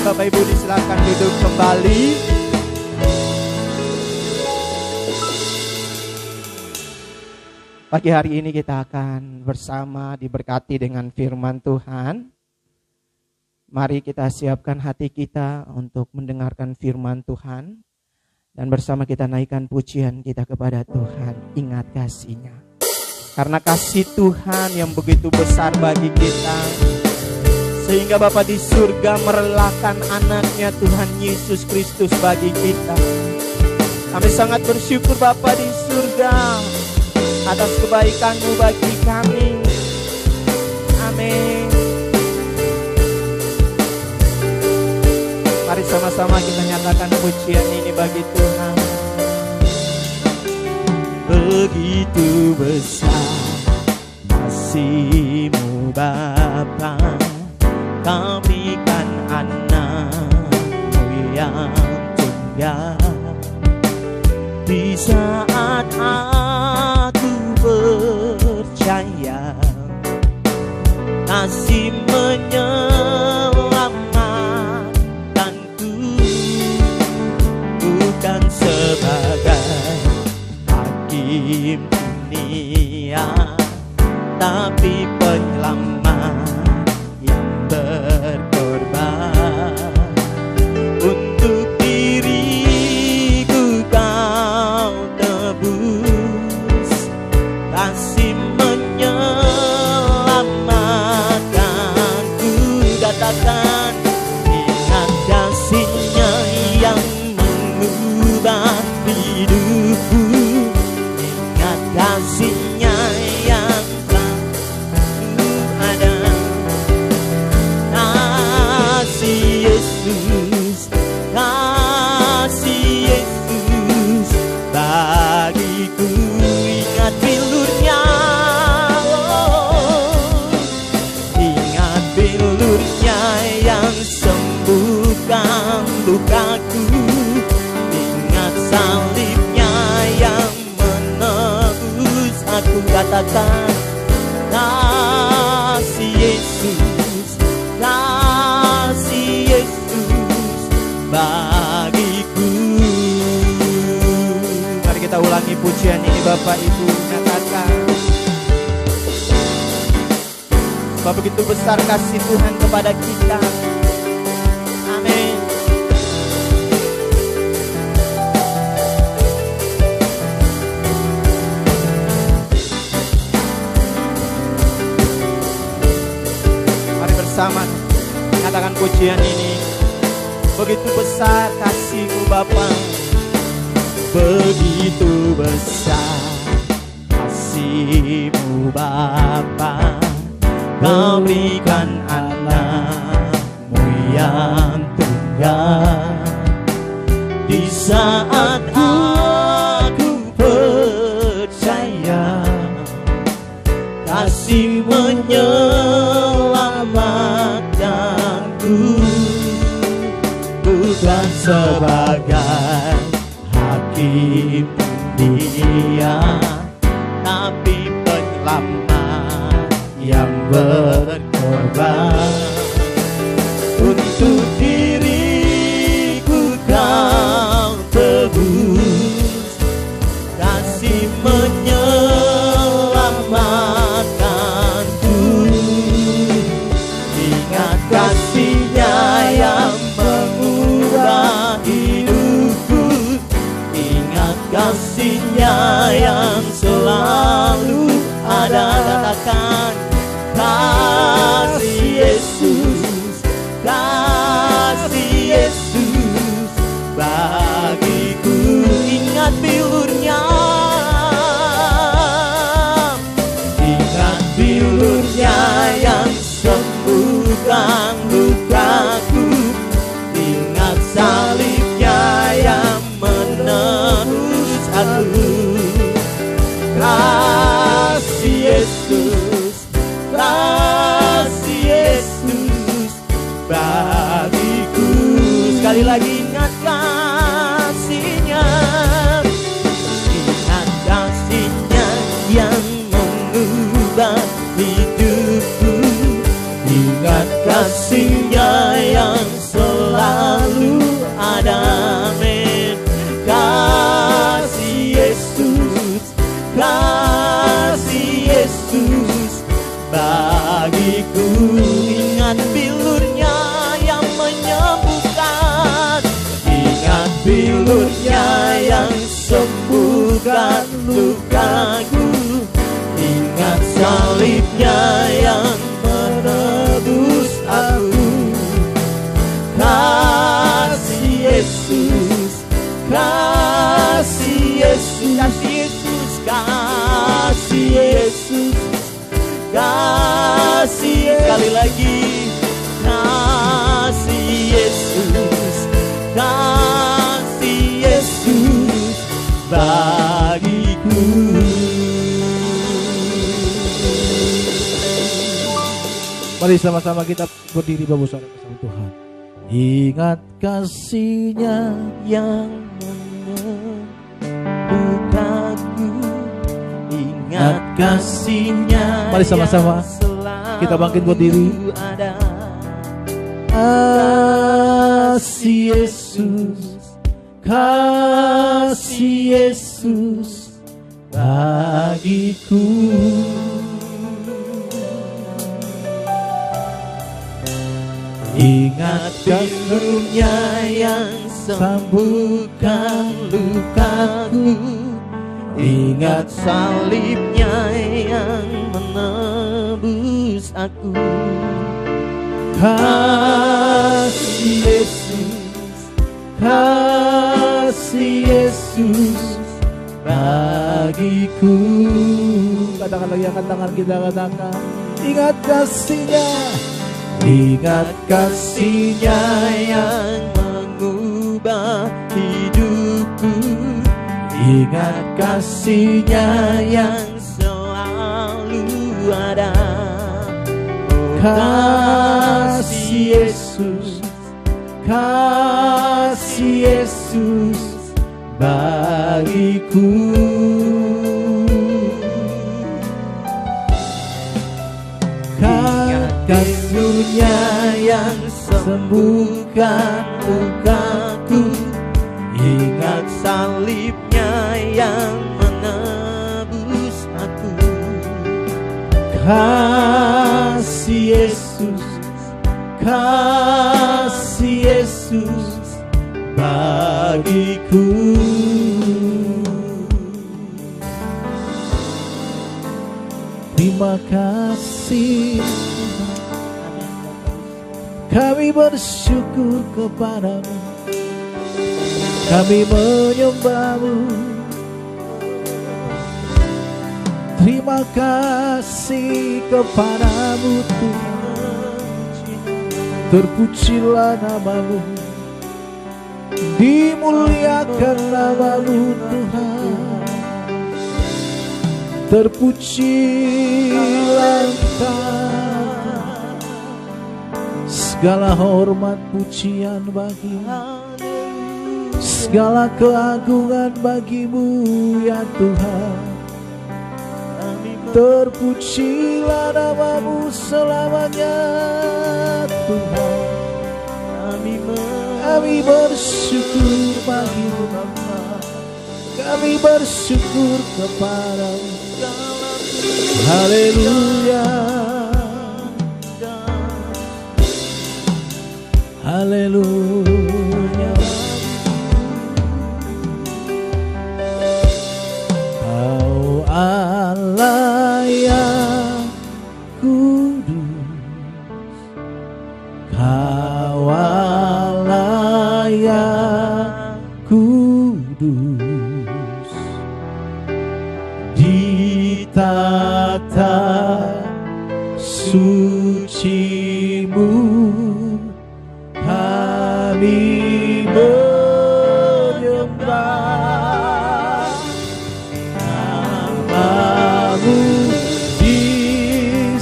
Bapak Ibu disilakan duduk kembali. Pagi hari ini kita akan bersama diberkati dengan firman Tuhan. Mari kita siapkan hati kita untuk mendengarkan firman Tuhan. Dan bersama kita naikkan pujian kita kepada Tuhan. Ingat kasih-Nya. Karena kasih Tuhan yang begitu besar bagi kita, sehingga Bapa di surga merelakan anaknya Tuhan Yesus Kristus bagi kita. Kami sangat bersyukur Bapa di surga atas kebaikan-Mu bagi kami. Amin. Mari sama-sama kita nyatakan pujian ini bagi Tuhan. Begitu besar kasih-Mu Bapa, kami kan anak-Mu yang tunggal. Di saat aku percaya kasih menyelamatkanku, bukan sebagai hakim dunia, tapi penyelamat yang berkorban. Untuk diriku Kau tebus, kasih menyelamatkanku. Katakan, ingat kasih-Nya yang mengubah hidupku. Ingat kasih-Nya yang selalu ada. Kasih Yesus, kasih Yesus bagiku. Ingat bilurnya, ingat bilurnya yang sembuhkan lukaku. Ingat salibnya yang menebus aku. Katakan, kasih Yesus, kasih Yesus bagiku. Mari kita ulangi pujian ini Bapak Ibu, nyatakan bahwa begitu besar kasih Tuhan kepada kita. Amin. Mari bersama nyatakan pujian ini. Begitu besar kasih-Mu Bapa, begitu besar kasih-Mu Bapa, Kau berikan anak-Mu yang tunggal. Di saat aku percaya kasih menyelamatkanku, bukan sebagai hakim dunia, tapi penyelamat yang berkorban. Untuk diriku Kau tebus, kasih menyelamatkanku. Ingat kasih-Nya yang mengubah hidupku. Ingat kasih-Nya yang selalu ada. Katakan, kasih Yesus, kasih Yesus bagiku. Ingat bilurnya, ingat bilurnya yang sembuhkan lukaku. Ingat salibnya yang menebus aku. Kasih Yesus, kasih Yesus bagiku. Sekali lagi, ingat kasih-Nya, ingat kasih-Nya yang mengubah hidupku. Ingat kasih-Nya yang selalu jalurnya yang sembuhkan lukaku. Ingat salibnya yang menebus aku. Kasih Yesus, kasih Yesus, kasih Yesus, kasih Yesus, kasih, sekali lagi, kasih Yesus, kasih Yesus bagiku. Mari sama-sama kita berdiri Bapak Saudara bersama Tuhan. Ingat kasih-Nya yang menebusku, ingat kasih-Nya. Mari sama-sama kita bangkit berdiri. Kasih Yesus, kasih Yesus bagiku. Ingat kasih-Nya yang sembuhkan lukaku. Ingat salibnya yang menebus aku. Kasih Yesus, kasih Yesus bagiku. Katakan lagi, angkat tangan kita, katakan ingat kasih-Nya. Ingat kasih-Nya yang mengubah hidupku. Ingat kasih-Nya yang selalu ada. Oh, kasih Yesus, kasih Yesus bagiku. Kasih-Nya yang sembuhkan lukaku. Ingat salibnya yang menebus aku. Kasih Yesus, kasih Yesus bagiku. Terima kasih, kami bersyukur kepadamu, kami menyembah-Mu. Terima kasih kepadamu Tuhan, terpujilah nama-Mu, dimuliakan nama-Mu Tuhan, terpujilah Engkau. Segala hormat pujian bagi-Mu, segala keagungan bagi-Mu ya Tuhan. Terpujilah nama-Mu selamanya Tuhan. Kami bersyukur bagi-Mu, kami bersyukur kepada-Mu. Haleluya, haleluya. Kau Allah yang kudus, Kau Allah yang kudus, di tata suci-Mu kami menyembah. Nama-Mu disanjung,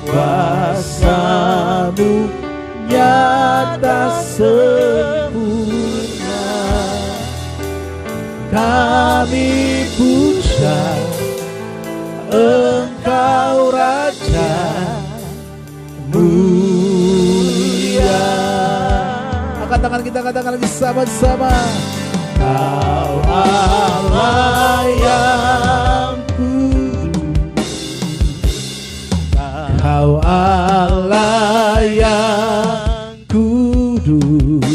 kuasa-Mu nyata sempurna. Kami puja Engkau Raja mulia. Angkat tangan kita, katakan lagi sama-sama. Kau Allah yang kudus, Kau Allah yang kudus,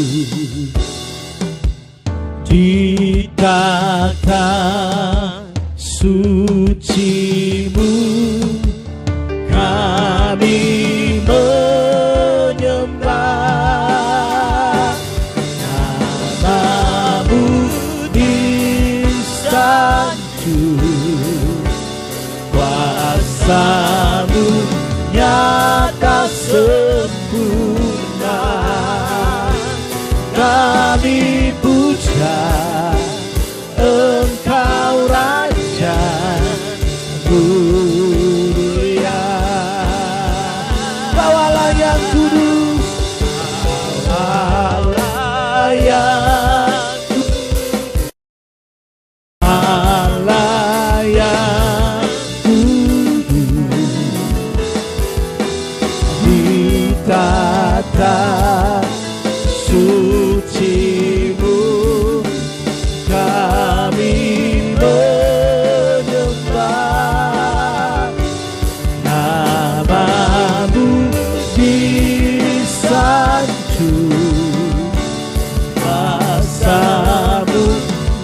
tata suci-Mu kami menyembah, nama-Mu disanjung, kuasa-Mu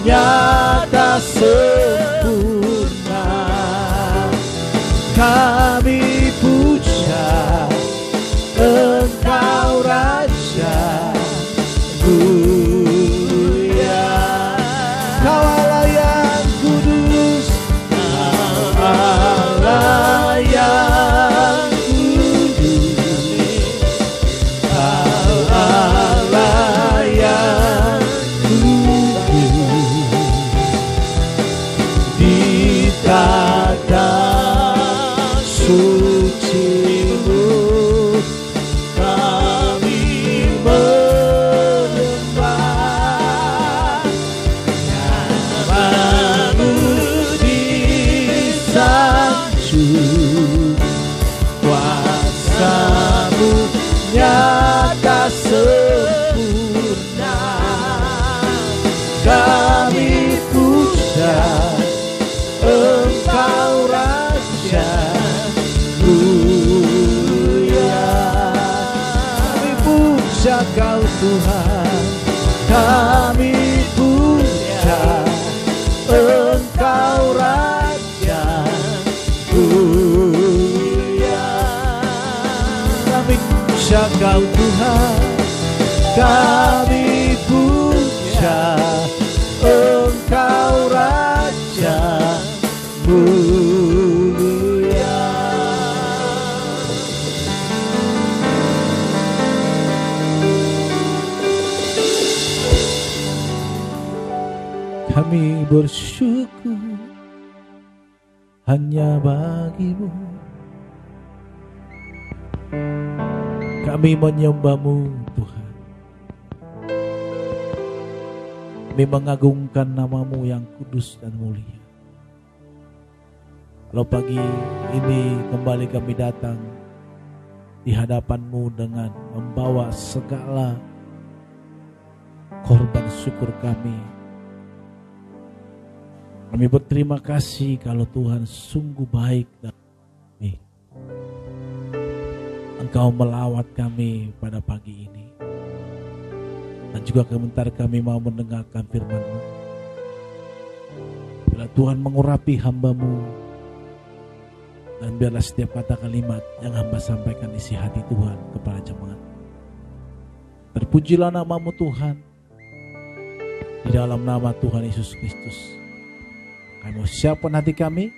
nyata sempurna. Kami puja Engkau Raja, Mulia. Kau Allah yang kudus, Kau Allah yang kudus, Kau Allah yang kudus. Di tata suci-Mu kami menyembah, nama-Mu disanjung, kuasa-Mu nyata sempurna. Kami puja Engkau Raja, mulia. Kami puja Kau Tuhan, kami puja Engkau Raja, mulia. Kami puja Kau Tuhan, kami puja Engkau Raja, mulia. Kami bersyukur hanya bagi-Mu, kami menyembah-Mu Tuhan, kami mengagungkan nama-Mu yang kudus dan mulia. Kalau pagi ini kembali kami datang di hadapan-Mu dengan membawa segala korban syukur kami. Kami berterima kasih kalau Tuhan sungguh baik dan kami. Engkau melawat kami pada pagi ini. Dan juga sebentar kami mau mendengarkan firman-Mu. Bila Tuhan mengurapi hamba-Mu, dan biarlah setiap kata kalimat yang hamba sampaikan isi hati Tuhan kepada jemaat. Terpujilah nama-Mu Tuhan, di dalam nama Tuhan Yesus Kristus. Kami mau siapkan hati kami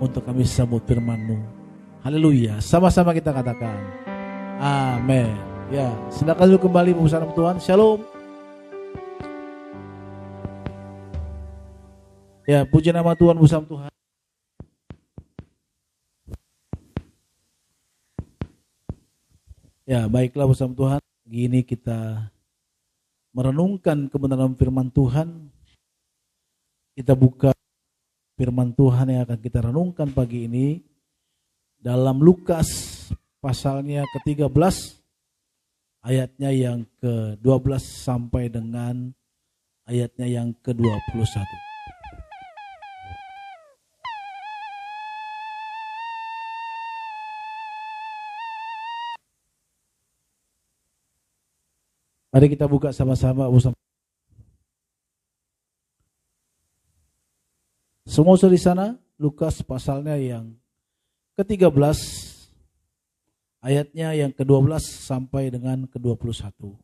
untuk kami sambut firman-Mu. Haleluya. Sama-sama kita katakan amin. Ya, silakan dulu kembali bersama Tuhan. Shalom. Ya, puji nama Tuhan, bersama Tuhan. Ya, baiklah bersama Tuhan. Gini kita merenungkan kebenaran firman Tuhan. Kita buka firman Tuhan yang akan kita renungkan pagi ini dalam Lukas pasalnya ke-13 ayatnya yang ke-12 sampai dengan ayatnya yang ke-21. Mari kita buka sama-sama. Semua di sana, Lukas pasalnya yang ke-13, ayatnya yang ke-12 sampai dengan ke-21.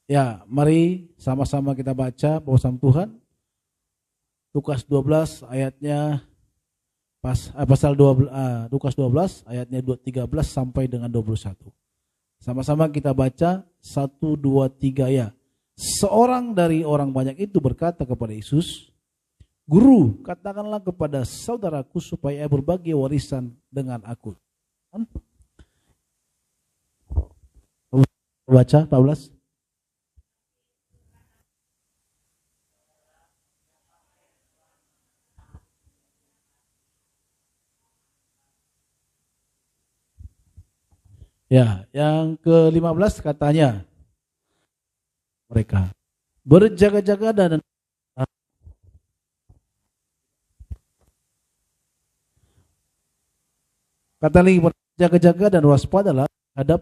Ya, mari sama-sama kita baca bersama Tuhan. Lukas 12 ayatnya pasal 12, Lukas 12 ayatnya 13 sampai dengan 21. Sama-sama kita baca 1 2 3 ya. Seorang dari orang banyak itu berkata kepada Yesus, "Guru, katakanlah kepada saudaraku supaya berbagi warisan dengan aku." Baca 14. Ya, yang ke-15 katanya mereka berjaga-jaga dan kata lagi berjaga-jaga dan waspadalah terhadap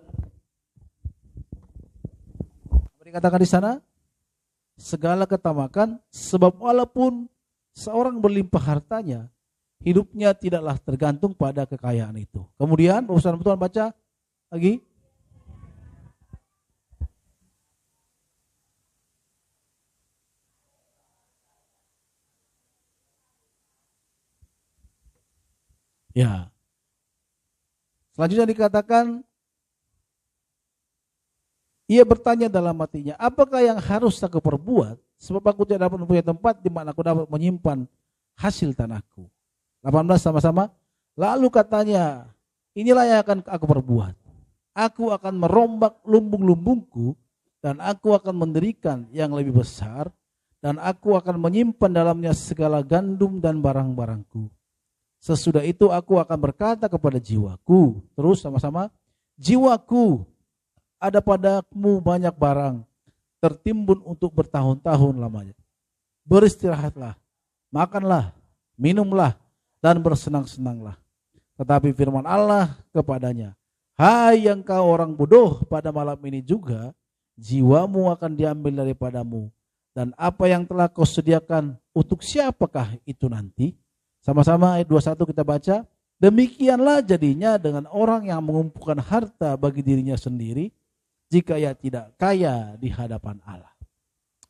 apa dikatakan di sana segala ketamakan, sebab walaupun seorang berlimpah hartanya, hidupnya tidaklah tergantung pada kekayaan itu. Kemudian Bapak Tuhan baca lagi. Ya. Selanjutnya dikatakan, ia bertanya dalam hatinya, apakah yang harus aku perbuat? Sebab aku tidak dapat mempunyai tempat di mana aku dapat menyimpan hasil tanahku. 18 sama-sama. Lalu katanya, inilah yang akan aku perbuat. Aku akan merombak lumbung-lumbungku dan aku akan mendirikan yang lebih besar dan aku akan menyimpan dalamnya segala gandum dan barang-barangku. Sesudah itu aku akan berkata kepada jiwaku, terus sama-sama, jiwaku, ada padamu banyak barang, tertimbun untuk bertahun-tahun lamanya. Beristirahatlah, makanlah, minumlah, dan bersenang-senanglah. Tetapi firman Allah kepadanya, hai yang kau orang bodoh, pada malam ini juga jiwamu akan diambil daripadamu. Dan apa yang telah kau sediakan, untuk siapakah itu nanti? Sama-sama ayat 21 kita baca. Demikianlah jadinya dengan orang yang mengumpulkan harta bagi dirinya sendiri, jika ia tidak kaya di hadapan Allah.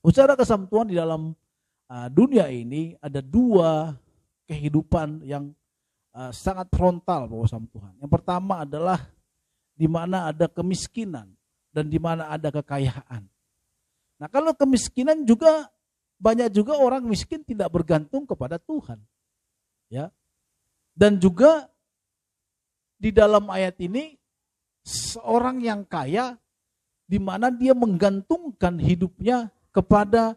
Saudara kasih Tuhan, di dalam dunia ini ada dua kehidupan yang sangat frontal Bapak sama Tuhan. Yang pertama adalah di mana ada kemiskinan dan di mana ada kekayaan. Nah, kalau kemiskinan juga banyak juga orang miskin tidak bergantung kepada Tuhan. Ya. Dan juga di dalam ayat ini seorang yang kaya di mana dia menggantungkan hidupnya kepada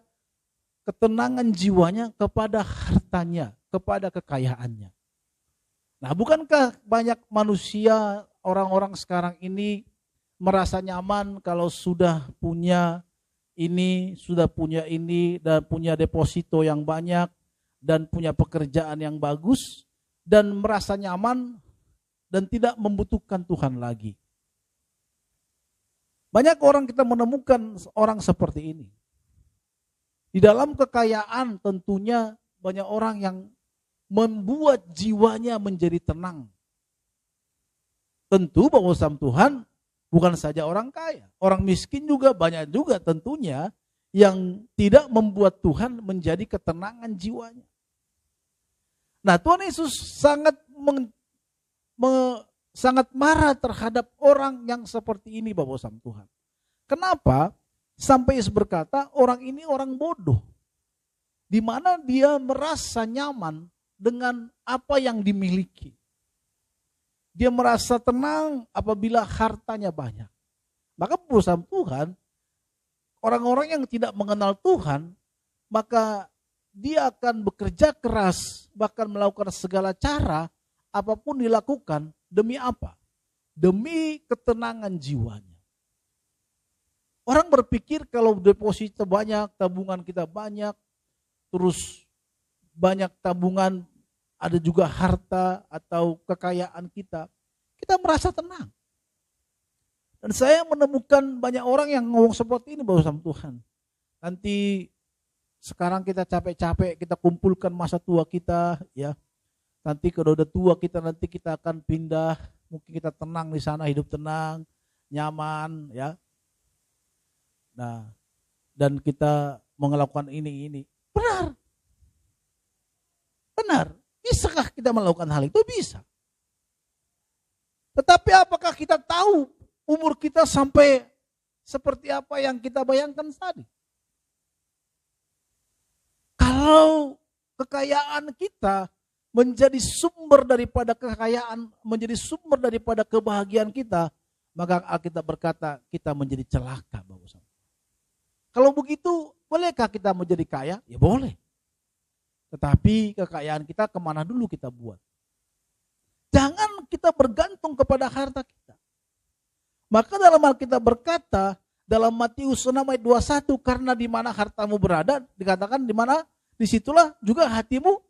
ketenangan jiwanya, kepada hartanya, kepada kekayaannya. Nah, bukankah banyak manusia, orang-orang sekarang ini merasa nyaman kalau sudah punya ini, dan punya deposito yang banyak, dan punya pekerjaan yang bagus, dan merasa nyaman dan tidak membutuhkan Tuhan lagi. Banyak orang kita menemukan orang seperti ini. Di dalam kekayaan tentunya banyak orang yang membuat jiwanya menjadi tenang. Tentu bahwa sama Tuhan bukan saja orang kaya, orang miskin juga banyak juga tentunya yang tidak membuat Tuhan menjadi ketenangan jiwanya. Nah, Tuhan Yesus sangat marah terhadap orang yang seperti ini Bapak sama Tuhan. Kenapa? Sampai Yesus berkata orang ini orang bodoh. Di mana dia merasa nyaman dengan apa yang dimiliki. Dia merasa tenang apabila hartanya banyak. Maka bersama Tuhan, orang-orang yang tidak mengenal Tuhan, maka dia akan bekerja keras, bahkan melakukan segala cara, apapun dilakukan, demi apa? Demi ketenangan jiwanya. Orang berpikir kalau deposito banyak, tabungan kita banyak, terus banyak tabungan, ada juga harta atau kekayaan kita merasa tenang. Dan saya menemukan banyak orang yang ngomong seperti ini bahwa sama Tuhan. Nanti sekarang kita capek-capek, kita kumpulkan masa tua kita, ya. Nanti kalau udah tua nanti kita akan pindah, mungkin kita tenang di sana, hidup tenang, nyaman, ya. Nah, dan kita melakukan ini. Benar. Bisakah kita melakukan hal itu? Bisa. Tetapi apakah kita tahu umur kita sampai seperti apa yang kita bayangkan tadi? Kalau kekayaan kita menjadi sumber daripada kekayaan, menjadi sumber daripada kebahagiaan kita, maka Alkitab berkata kita menjadi celaka. Kalau begitu, bolehkah kita menjadi kaya? Ya boleh. Tetapi kekayaan kita kemana dulu kita buat? Jangan kita bergantung kepada harta kita. Maka dalam Alkitab berkata, dalam Matius 6 ayat 21, karena di mana hartamu berada, dikatakan di mana, disitulah juga hatimu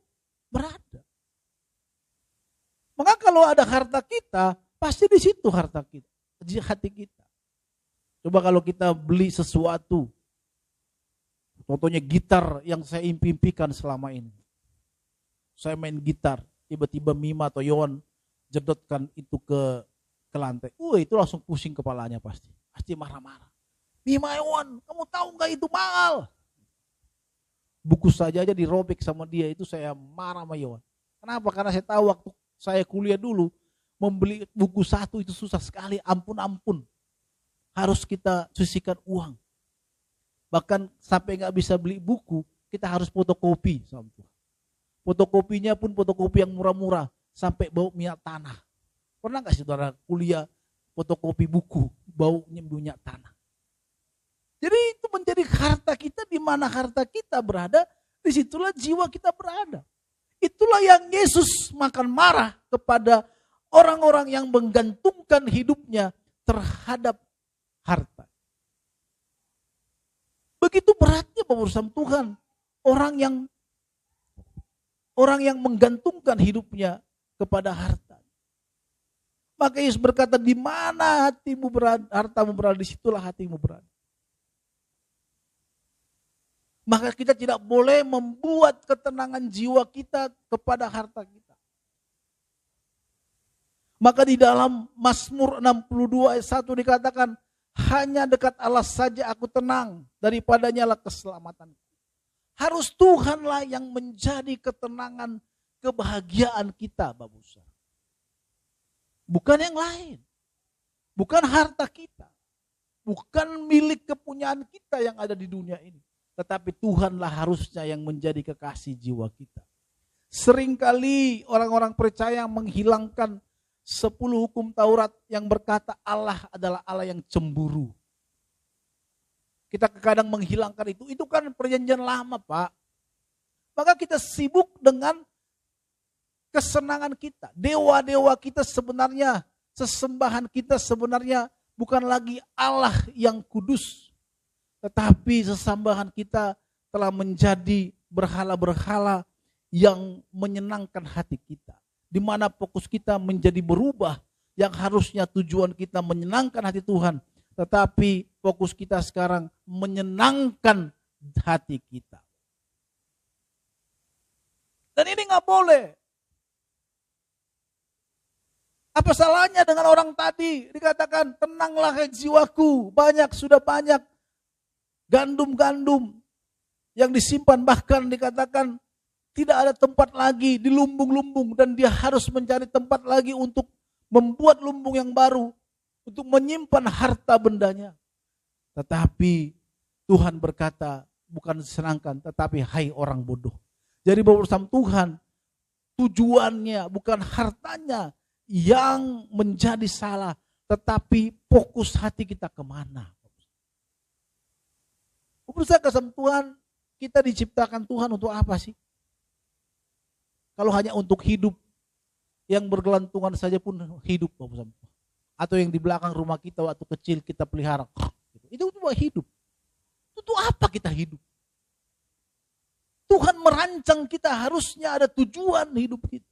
berada. Maka kalau ada harta kita, pasti di situ harta kita, hati kita. Coba kalau kita beli sesuatu, contohnya gitar yang saya impikan selama ini. Saya main gitar, tiba-tiba Mima atau Yohan jedotkan itu ke lantai. Itu langsung pusing kepalanya pasti. Pasti marah-marah. Mima, Yohan, kamu tahu nggak itu mahal? Buku saja dirobek sama dia, itu saya marah sama Yohan. Kenapa? Karena saya tahu waktu saya kuliah dulu, membeli buku satu itu susah sekali, ampun. Harus kita sisihkan uang. Bahkan sampai nggak bisa beli buku, kita harus fotokopi. Fotokopinya pun fotokopi yang murah-murah, sampai bau minyak tanah. Pernah nggak saudara kuliah fotokopi buku, baunya minyak tanah? Jadi itu menjadi harta kita, di mana harta kita berada, disitulah jiwa kita berada. Itulah yang Yesus makan marah kepada orang-orang yang menggantungkan hidupnya terhadap harta. Begitu beratnya urusan Tuhan, orang yang menggantungkan hidupnya kepada harta. Maka Yesus berkata, di mana hatimu berada, hartamu berada, disitulah hatimu berada. Maka kita tidak boleh membuat ketenangan jiwa kita kepada harta kita. Maka di dalam Mazmur 62 ayat 1 dikatakan, hanya dekat Allah saja aku tenang, daripadanya lah keselamatan. Harus Tuhanlah yang menjadi ketenangan, kebahagiaan kita, Bapak Saudara. Bukan yang lain. Bukan harta kita. Bukan milik kepunyaan kita yang ada di dunia ini. Tetapi Tuhanlah harusnya yang menjadi kekasih jiwa kita. Seringkali orang-orang percaya menghilangkan 10 hukum Taurat yang berkata Allah adalah Allah yang cemburu. Kita kadang menghilangkan itu. Itu kan perjanjian lama, Pak. Maka kita sibuk dengan kesenangan kita. Dewa-dewa kita sebenarnya, sesembahan kita sebenarnya bukan lagi Allah yang kudus. Tetapi sesembahan kita telah menjadi berhala-berhala yang menyenangkan hati kita. Di mana fokus kita menjadi berubah, yang harusnya tujuan kita menyenangkan hati Tuhan. Tetapi fokus kita sekarang menyenangkan hati kita. Dan ini gak boleh. Apa salahnya dengan orang tadi? Dikatakan, tenanglah hai jiwaku, sudah banyak gandum-gandum yang disimpan, bahkan dikatakan tidak ada tempat lagi di lumbung-lumbung, dan dia harus mencari tempat lagi untuk membuat lumbung yang baru, untuk menyimpan harta bendanya. Tetapi Tuhan berkata, bukan disenangkan, tetapi hai orang bodoh. Jadi berurusan Tuhan, tujuannya bukan hartanya yang menjadi salah, tetapi fokus hati kita kemana. Berusaha kesem Tuhan, kita diciptakan Tuhan untuk apa sih? Kalau hanya untuk hidup, yang bergelantungan saja pun hidup. Atau yang di belakang rumah kita waktu kecil kita pelihara. Itu cuma hidup. Itu apa kita hidup? Tuhan merancang kita, harusnya ada tujuan hidup kita.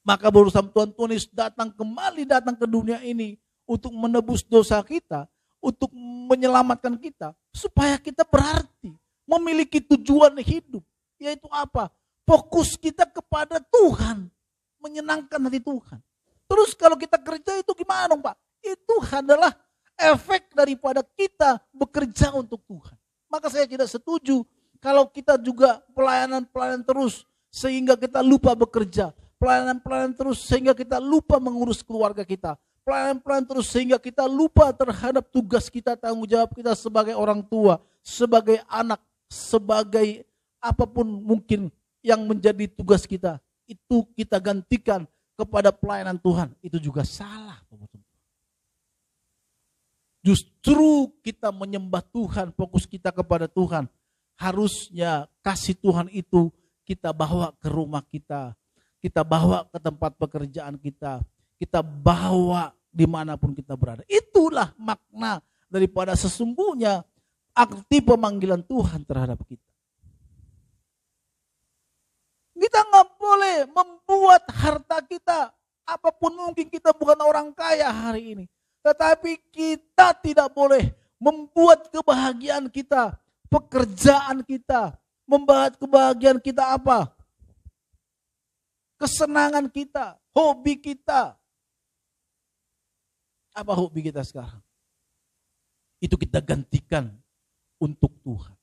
Maka berusaha Tuhan Yesus datang ke dunia ini untuk menebus dosa kita, untuk menyelamatkan kita, supaya kita berarti, memiliki tujuan hidup. Yaitu apa? Fokus kita kepada Tuhan, menyenangkan hati Tuhan. Terus kalau kita kerja itu gimana Pak? Itu adalah efek daripada kita bekerja untuk Tuhan. Maka saya tidak setuju kalau kita juga pelayanan terus sehingga kita lupa bekerja. Pelayanan terus sehingga kita lupa mengurus keluarga kita. Pelayanan terus sehingga kita lupa terhadap tugas kita, tanggung jawab kita sebagai orang tua, sebagai anak, sebagai apapun mungkin yang menjadi tugas kita. Itu kita gantikan kepada pelayanan Tuhan. Itu juga salah. Justru kita menyembah Tuhan, fokus kita kepada Tuhan. Harusnya kasih Tuhan itu kita bawa ke rumah kita. Kita bawa ke tempat pekerjaan kita. Kita bawa dimanapun kita berada. Itulah makna daripada sesungguhnya arti pemanggilan Tuhan terhadap kita. Kita nggak boleh membuat harta kita, apapun mungkin kita bukan orang kaya hari ini. Tetapi kita tidak boleh membuat kebahagiaan kita, pekerjaan kita, membuat kebahagiaan kita apa? Kesenangan kita, hobi kita. Apa hobi kita sekarang? Itu kita gantikan untuk Tuhan.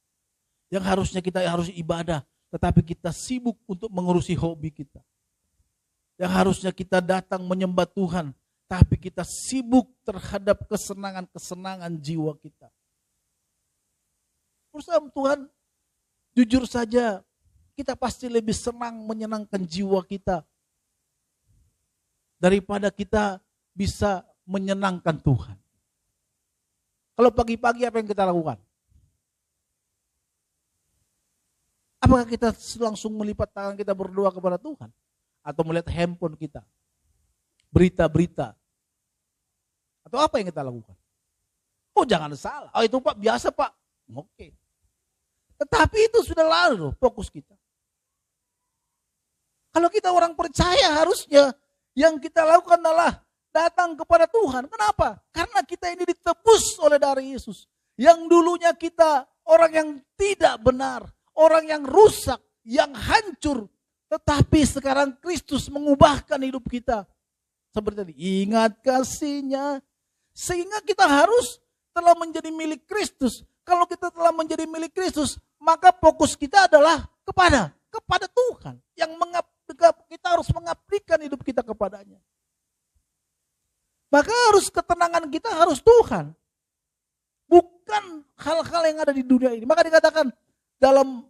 Yang harusnya kita harus ibadah, tetapi kita sibuk untuk mengurusi hobi kita. Yang harusnya kita datang menyembah Tuhan, tapi kita sibuk terhadap kesenangan-kesenangan jiwa kita. Bersama Tuhan, jujur saja, kita pasti lebih senang menyenangkan jiwa kita daripada kita bisa menyenangkan Tuhan. Kalau pagi-pagi apa yang kita lakukan? Apakah kita langsung melipat tangan kita berdoa kepada Tuhan? Atau melihat handphone kita? Berita-berita? Atau apa yang kita lakukan? Oh jangan salah, oh itu Pak biasa Pak. Oke. Tetapi itu sudah lalu fokus kita. Kalau kita orang percaya harusnya yang kita lakukan adalah datang kepada Tuhan. Kenapa? Karena kita ini ditebus oleh darah Yesus. Yang dulunya kita orang yang tidak benar, orang yang rusak, yang hancur. Tetapi sekarang Kristus mengubahkan hidup kita. Seperti tadi, ingat kasih-Nya. Sehingga kita harus telah menjadi milik Kristus. Kalau kita telah menjadi milik Kristus, maka fokus kita adalah kepada Tuhan. Yang kita harus mengabdikan hidup kita kepadanya. Maka harus ketenangan kita harus Tuhan. Bukan hal-hal yang ada di dunia ini. Maka dikatakan dalam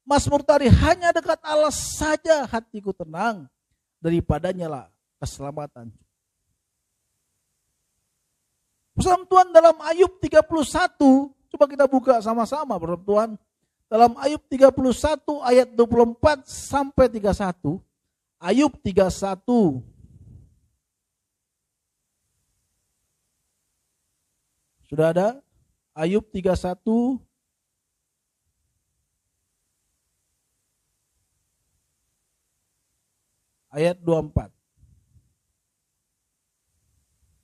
Mazmur tadi, hanya dekat Allah saja hatiku tenang. Daripadanya lah keselamatan. Bersama Tuhan dalam Ayub 31, coba kita buka sama-sama bersama Tuhan. Dalam Ayub 31 ayat 24 sampai 31. Ayub 31. Sudah ada? Ayub 31. Ayat 24.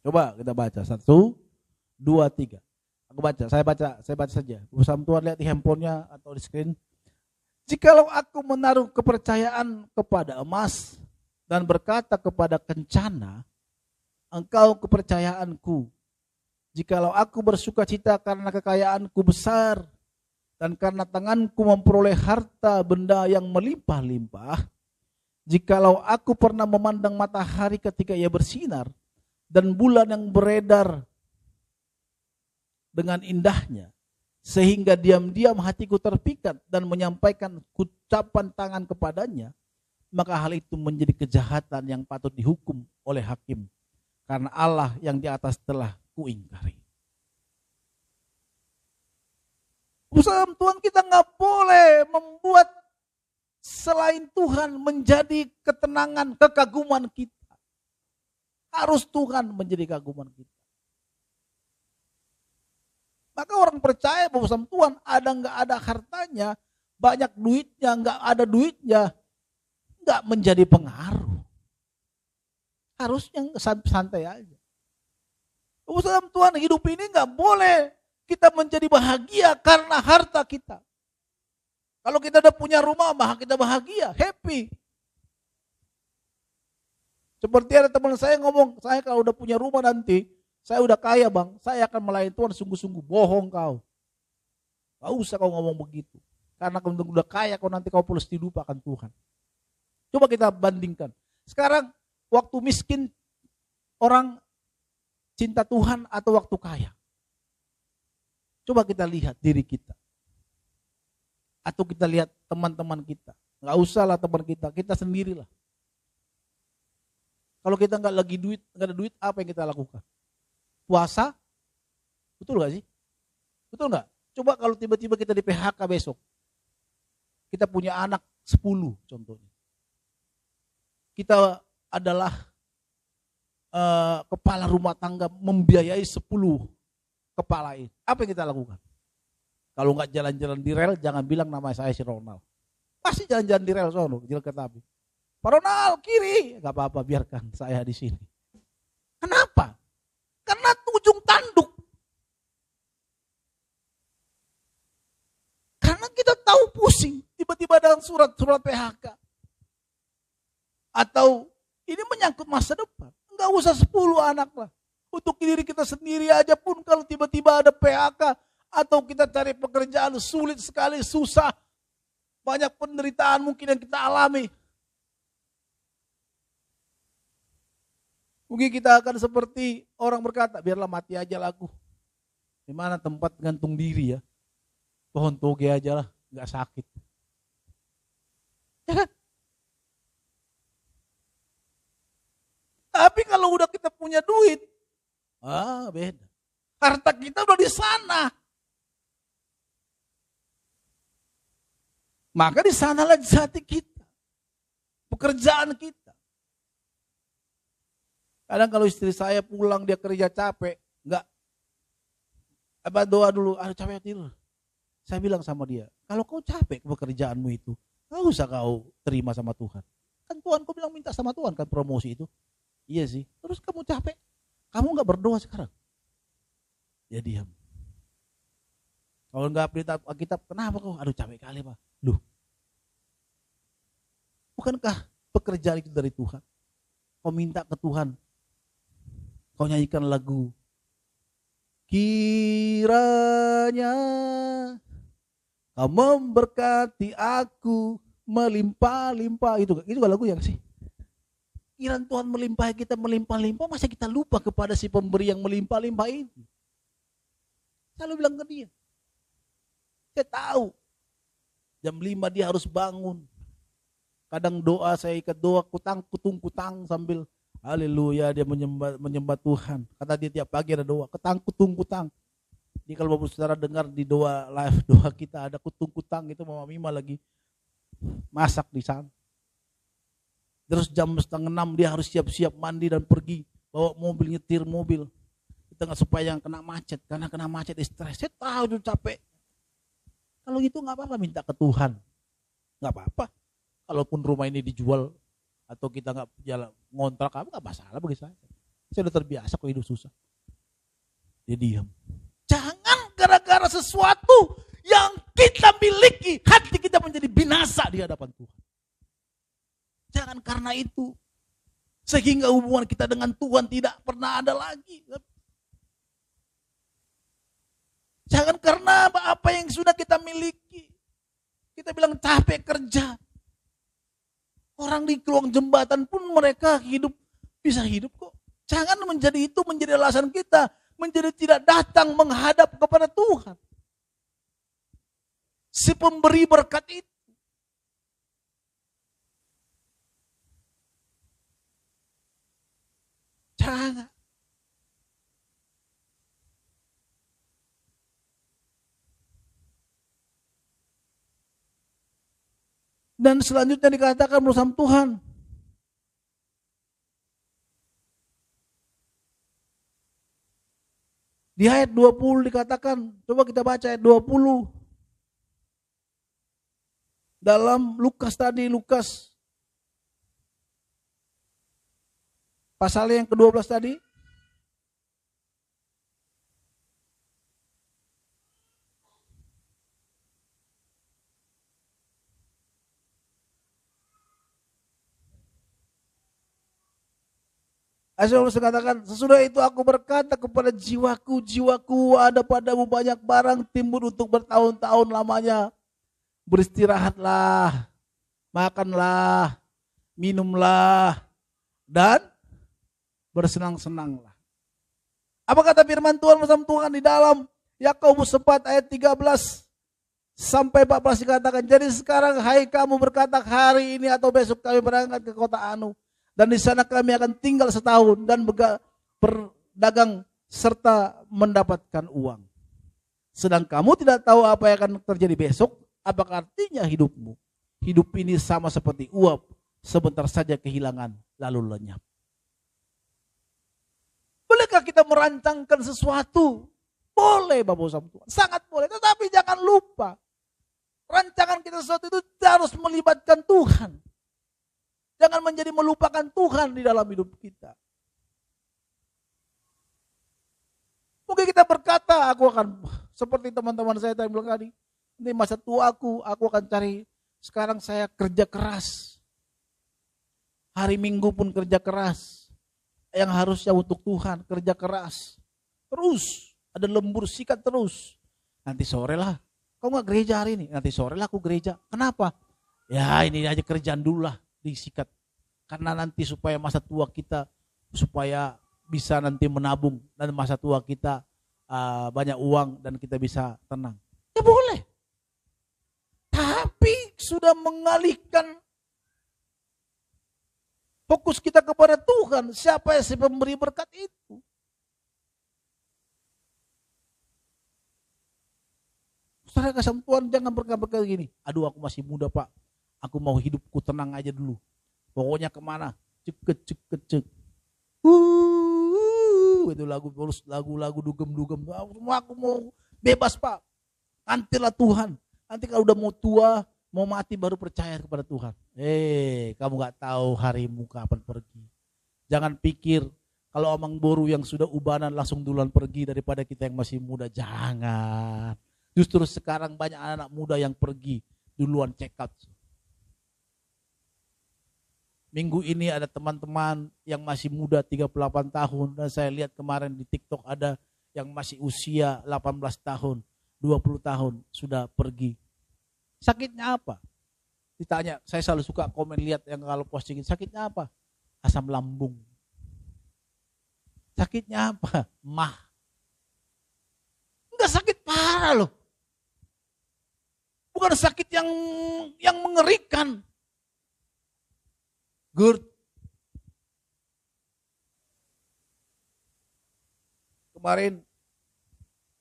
Coba kita baca. 1, 2, 3. Aku baca, saya baca saja. Bersama Tuhan lihat di handphonenya atau di screen. Jikalau aku menaruh kepercayaan kepada emas dan berkata kepada kencana, engkau kepercayaanku. Jikalau aku bersuka cita karena kekayaanku besar dan karena tanganku memperoleh harta benda yang melimpah-limpah, jikalau aku pernah memandang matahari ketika ia bersinar dan bulan yang beredar dengan indahnya, sehingga diam-diam hatiku terpikat dan menyampaikan ucapan tangan kepadanya, maka hal itu menjadi kejahatan yang patut dihukum oleh hakim, karena Allah yang di atas telah kuingkari. Bersama Tuhan kita nggak boleh membuat selain Tuhan menjadi ketenangan, kekaguman kita. Harus Tuhan menjadi kaguman kita. Maka orang percaya bahwa sama Tuhan ada nggak ada hartanya, banyak duitnya, nggak ada duitnya, nggak menjadi pengaruh. Harusnya santai aja. Sama Tuhan hidup ini nggak boleh kita menjadi bahagia karena harta kita. Kalau kita udah punya rumah, maka kita bahagia, happy. Seperti ada teman saya ngomong, saya kalau udah punya rumah nanti, saya udah kaya bang, saya akan melayani Tuhan sungguh-sungguh. Bohong kau. Gak usah kau ngomong begitu. Karena kau udah kaya, kau nanti kau pasti lupakan Tuhan. Coba kita bandingkan. Sekarang waktu miskin orang cinta Tuhan atau waktu kaya? Coba kita lihat diri kita. Atau kita lihat teman-teman kita. Gak usah lah teman kita sendirilah. Kalau kita nggak ada duit, apa yang kita lakukan? Puasa? Betul gak sih? Betul gak? Coba kalau tiba-tiba kita di PHK besok. Kita punya anak 10 contohnya. Kita adalah kepala rumah tangga membiayai 10 kepala ini. Apa yang kita lakukan? Kalau nggak jalan-jalan di rel, jangan bilang nama saya si Ronald. Pasti jalan-jalan di rel sono, jalan kereta api. Pak Ronald kiri, nggak apa-apa, biarkan saya di sini. Kenapa? Karena ujung tanduk. Karena kita tahu pusing, tiba-tiba ada surat PHK. Atau ini menyangkut masa depan. Nggak usah 10 anak lah. Untuk diri kita sendiri aja pun kalau tiba-tiba ada PHK. Atau kita cari pekerjaan sulit sekali, susah. Banyak penderitaan mungkin yang kita alami. Mungkin kita akan seperti orang berkata, biarlah mati aja lah aku. Di mana tempat gantung diri ya? Pohon toge aja lah, nggak sakit. Ya kan? Tapi kalau udah kita punya duit, beda. Harta kita udah di sana. Maka di sanalah jati kita. Pekerjaan kita. Kadang kalau istri saya pulang dia kerja capek, enggak doa dulu, capek tidur. Saya bilang sama dia, kalau kau capek pekerjaanmu itu, enggak usah kau terima sama Tuhan. Kan Tuhan kau bilang minta sama Tuhan kan promosi itu. Iya sih. Terus kamu capek, kamu enggak berdoa sekarang. Ya diam. Kalau enggak update Alkitab, kenapa kau? Capek kali Pak. Loh. Bukankah pekerjaan itu dari Tuhan? Kau minta ke Tuhan. Kau nyanyikan lagu. Kiranya kau memberkati aku melimpah-limpah. Itu lagu yang sih. Kiranya Tuhan melimpahi kita melimpah-limpah. Masa kita lupa kepada si pemberi yang melimpah-limpah itu? Selalu bilang ke dia. Saya tahu. Jam 5 dia harus bangun. Kadang doa saya ikat doa kutang sambil haleluya dia menyembah Tuhan. Kata dia tiap pagi ada doa kutang. Jadi kalau Bapak Saudara dengar di doa live doa kita ada kutang itu Mama Mima lagi masak di sana. Terus jam 5:30 dia harus siap-siap mandi dan pergi bawa mobil nyetir mobil. Kita nggak supaya yang kena macet karena kena macet stres. Saya tahu itu capek. Kalau gitu nggak apa-apa minta ke Tuhan, nggak apa-apa. Kalaupun rumah ini dijual atau kita nggak jalan ngontrak, apa nggak masalah bagi saya. Saya udah terbiasa kok hidup susah. Dia diam. Jangan gara-gara sesuatu yang kita miliki hati kita menjadi binasa di hadapan Tuhan. Jangan karena itu sehingga hubungan kita dengan Tuhan tidak pernah ada lagi. Jangan karena apa yang sudah kita miliki. Kita bilang capek kerja. Orang di kolong jembatan pun mereka bisa hidup kok. Jangan menjadi itu menjadi alasan kita. Menjadi tidak datang menghadap kepada Tuhan. Si pemberi berkat itu. Jangan. Dan selanjutnya dikatakan bersama Tuhan. Di ayat 20 dikatakan, coba kita baca ayat 20. Dalam Lukas pasal yang ke-12 tadi. Yesus mengatakan, sesudah itu aku berkata kepada jiwaku ada padamu banyak barang timbul untuk bertahun-tahun lamanya. Beristirahatlah, makanlah, minumlah, dan bersenang-senanglah. Apa kata firman Tuhan bersama Tuhan di dalam Yakobus 4 ayat 13 sampai 14 dikatakan, jadi sekarang hai kamu berkata hari ini atau besok kami berangkat ke kota Anu. Dan di sana kami akan tinggal setahun dan berdagang serta mendapatkan uang. Sedang kamu tidak tahu apa yang akan terjadi besok, apakah artinya hidupmu? Hidup ini sama seperti uap, sebentar saja kehilangan lalu lenyap. kita merancangkan sesuatu, boleh Bapak sama Tuhan, sangat boleh. Tetapi jangan lupa, rancangan kita sesuatu itu harus melibatkan Tuhan. Jangan menjadi melupakan Tuhan di dalam hidup kita. Mungkin kita berkata, aku akan seperti teman-teman saya yang bilang tadi, ini masa tua aku akan cari, sekarang saya kerja keras. Hari Minggu pun kerja keras. Yang harusnya untuk Tuhan, kerja keras. Terus, ada lembur sikat terus. Nanti sore lah, kau gak gereja hari ini? Nanti sore lah aku gereja. Kenapa? Ya ini aja kerjaan dulu lah, disikat. Karena nanti supaya masa tua kita, supaya bisa nanti menabung dan masa tua kita banyak uang dan kita bisa tenang. Ya boleh. Tapi sudah mengalihkan fokus kita kepada Tuhan. Siapa yang si pemberi berkat itu? Saudara kasih Tuhan, jangan berkata gini, aduh aku masih muda Pak, aku mau hidupku tenang aja dulu. Pokoknya kemana? Cek. Itu lagu dugem. Aku mau bebas Pak. Nantilah Tuhan. Nanti kalau udah mau tua, mau mati baru percaya kepada Tuhan. Kamu gak tahu harimu kapan pergi. Jangan pikir kalau omong boru yang sudah ubanan langsung duluan pergi daripada kita yang masih muda. Jangan. Justru sekarang banyak anak muda yang pergi duluan check out. Minggu ini ada teman-teman yang masih muda 38 tahun. Dan saya lihat kemarin di TikTok ada yang masih usia 18 tahun, 20 tahun sudah pergi. Sakitnya apa? Ditanya, saya selalu suka komen lihat yang kalau postingin, sakitnya apa? Asam lambung. Sakitnya apa? Mah. Enggak sakit parah loh. Bukan sakit yang mengerikan. GERD. Kemarin